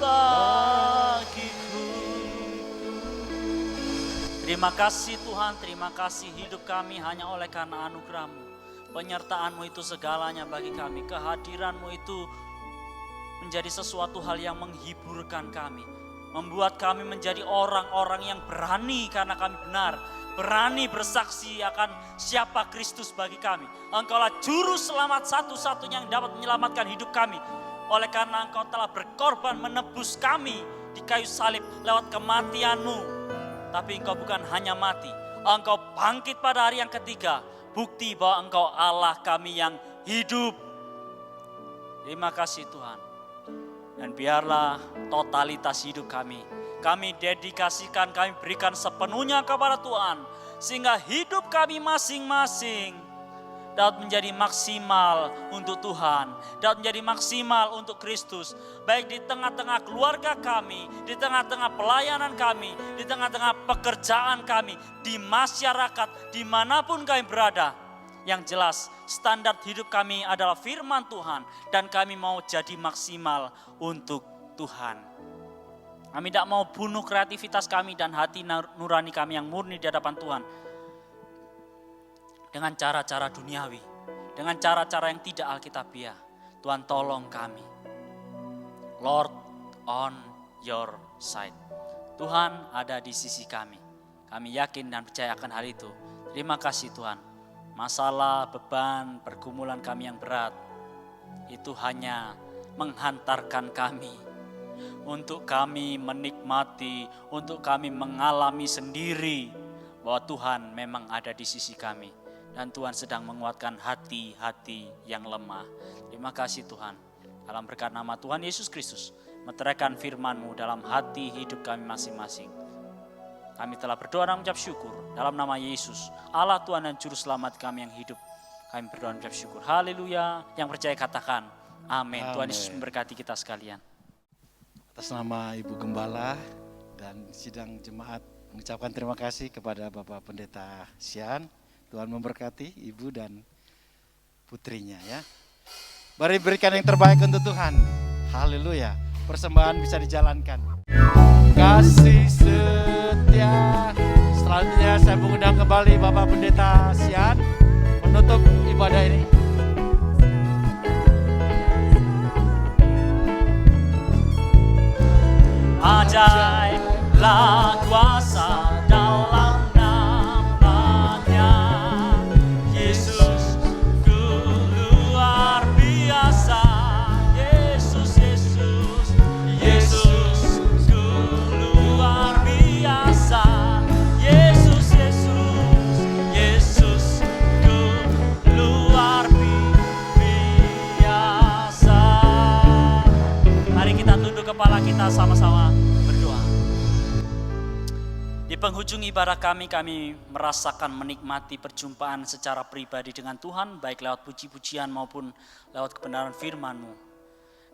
bagiku. Terima kasih Tuhan, terima kasih hidup kami hanya oleh karena anugerah-Mu. Penyertaan-Mu itu segalanya bagi kami. Kehadiran-Mu itu menjadi sesuatu hal yang menghiburkan kami. Membuat kami menjadi orang-orang yang berani karena kami benar. Berani bersaksi akan siapa Kristus bagi kami. Engkaulah juru selamat satu-satunya yang dapat menyelamatkan hidup kami. Oleh karena Engkau telah berkorban menebus kami di kayu salib lewat kematian-Mu. Tapi Engkau bukan hanya mati, Engkau bangkit pada hari yang ketiga. Bukti bahwa Engkau Allah kami yang hidup. Terima kasih Tuhan. Dan biarlah totalitas hidup kami dedikasikan, kami berikan sepenuhnya kepada Tuhan. Sehingga hidup kami masing-masing dapat menjadi maksimal untuk Tuhan, dapat menjadi maksimal untuk Kristus, baik di tengah-tengah keluarga kami, di tengah-tengah pelayanan kami, di tengah-tengah pekerjaan kami, di masyarakat, dimanapun kami berada. Yang jelas, standar hidup kami adalah firman Tuhan, dan kami mau jadi maksimal untuk Tuhan. Kami tidak mau bunuh kreativitas kami dan hati nurani kami yang murni di hadapan Tuhan dengan cara-cara duniawi, dengan cara-cara yang tidak alkitabiah. Tuhan tolong kami. Lord on your side. Tuhan ada di sisi kami. Kami yakin dan percaya akan hal itu. Terima kasih Tuhan. Masalah, beban, pergumulan kami yang berat, itu hanya menghantarkan kami. Untuk kami menikmati, untuk kami mengalami sendiri bahwa Tuhan memang ada di sisi kami. Dan Tuhan sedang menguatkan hati-hati yang lemah. Terima kasih Tuhan. Dalam berkat nama Tuhan Yesus Kristus, meteraikan firman-Mu dalam hati hidup kami masing-masing. Kami telah berdoa dan mengucap syukur dalam nama Yesus, Allah Tuhan dan Juru Selamat kami yang hidup. Kami berdoa dan mengucap syukur. Haleluya. Yang percaya katakan amin. Tuhan Yesus memberkati kita sekalian. Atas nama Ibu Gembala dan sidang jemaat mengucapkan terima kasih kepada Bapak Pendeta Sian. Tuhan memberkati ibu dan putrinya ya. Mari berikan yang terbaik untuk Tuhan. Haleluya. Persembahan bisa dijalankan. Kasih setia. Selanjutnya saya mengundang kembali Bapak Pendeta Sian menutup ibadah ini. Ajaiblah kuasa dalam kepala kita sama-sama berdoa. Di penghujung ibadah kami merasakan menikmati perjumpaan secara pribadi dengan Tuhan, baik lewat puji-pujian maupun lewat kebenaran firman-Mu.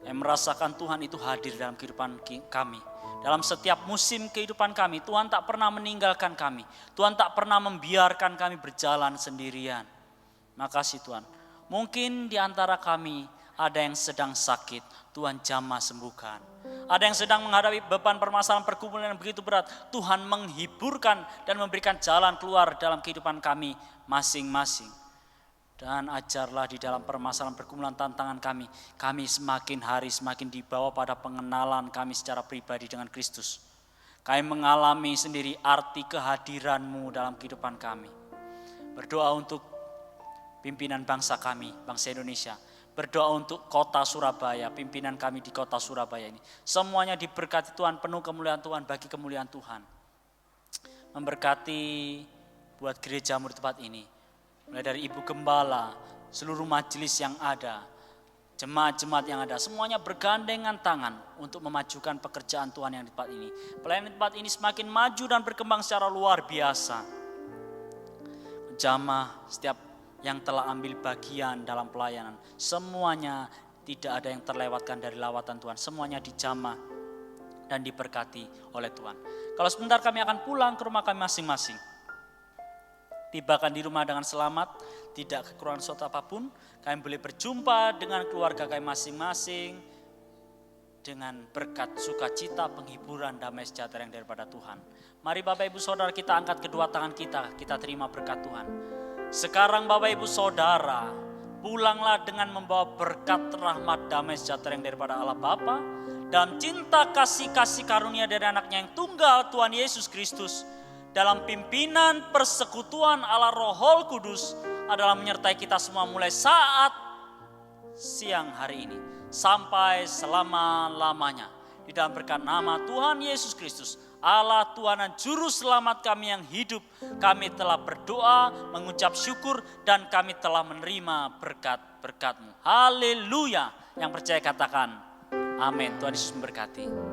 Yang merasakan Tuhan itu hadir dalam kehidupan kami. Dalam setiap musim kehidupan kami, Tuhan tak pernah meninggalkan kami. Tuhan tak pernah membiarkan kami berjalan sendirian. Makasih Tuhan. Mungkin di antara kami ada yang sedang sakit, Tuhan jamah sembuhkan. Ada yang sedang menghadapi beban permasalahan pergumulan yang begitu berat, Tuhan menghiburkan dan memberikan jalan keluar dalam kehidupan kami masing-masing. Dan ajarlah di dalam permasalahan pergumulan tantangan kami semakin hari semakin dibawa pada pengenalan kami secara pribadi dengan Kristus. Kami mengalami sendiri arti kehadiran-Mu dalam kehidupan kami. Berdoa untuk pimpinan bangsa kami, bangsa Indonesia. Berdoa untuk kota Surabaya, pimpinan kami di kota Surabaya ini. Semuanya diberkati Tuhan, penuh kemuliaan Tuhan bagi kemuliaan Tuhan. Memberkati buat gereja-Mu di tempat ini. Mulai dari Ibu Gembala, seluruh majelis yang ada, jemaat-jemaat yang ada, semuanya bergandengan tangan untuk memajukan pekerjaan Tuhan yang di tempat ini. Pelayanan di tempat ini semakin maju dan berkembang secara luar biasa. Jamah setiap yang telah ambil bagian dalam pelayanan. Semuanya tidak ada yang terlewatkan dari lawatan Tuhan. Semuanya dijamah dan diberkati oleh Tuhan. Kalau sebentar kami akan pulang ke rumah kami masing-masing. Tibakan di rumah dengan selamat, tidak kekurangan sesuatu apapun. Kami boleh berjumpa dengan keluarga kami masing-masing dengan berkat sukacita, penghiburan, damai sejahtera yang daripada Tuhan. Mari Bapak Ibu Saudara, kita angkat kedua tangan kita terima berkat Tuhan. Sekarang Bapak Ibu Saudara, pulanglah dengan membawa berkat rahmat damai sejahtera yang daripada Allah Bapa dan cinta kasih karunia dari anaknya yang tunggal Tuhan Yesus Kristus dalam pimpinan persekutuan Allah Roh Kudus adalah menyertai kita semua mulai saat siang hari ini sampai selama-lamanya. Di dalam berkat nama Tuhan Yesus Kristus, Allah Tuhan dan Juru Selamat kami yang hidup, kami telah berdoa, mengucap syukur, dan kami telah menerima berkat-berkat-Mu. Haleluya. Yang percaya katakan, amin. Tuhan Yesus memberkati.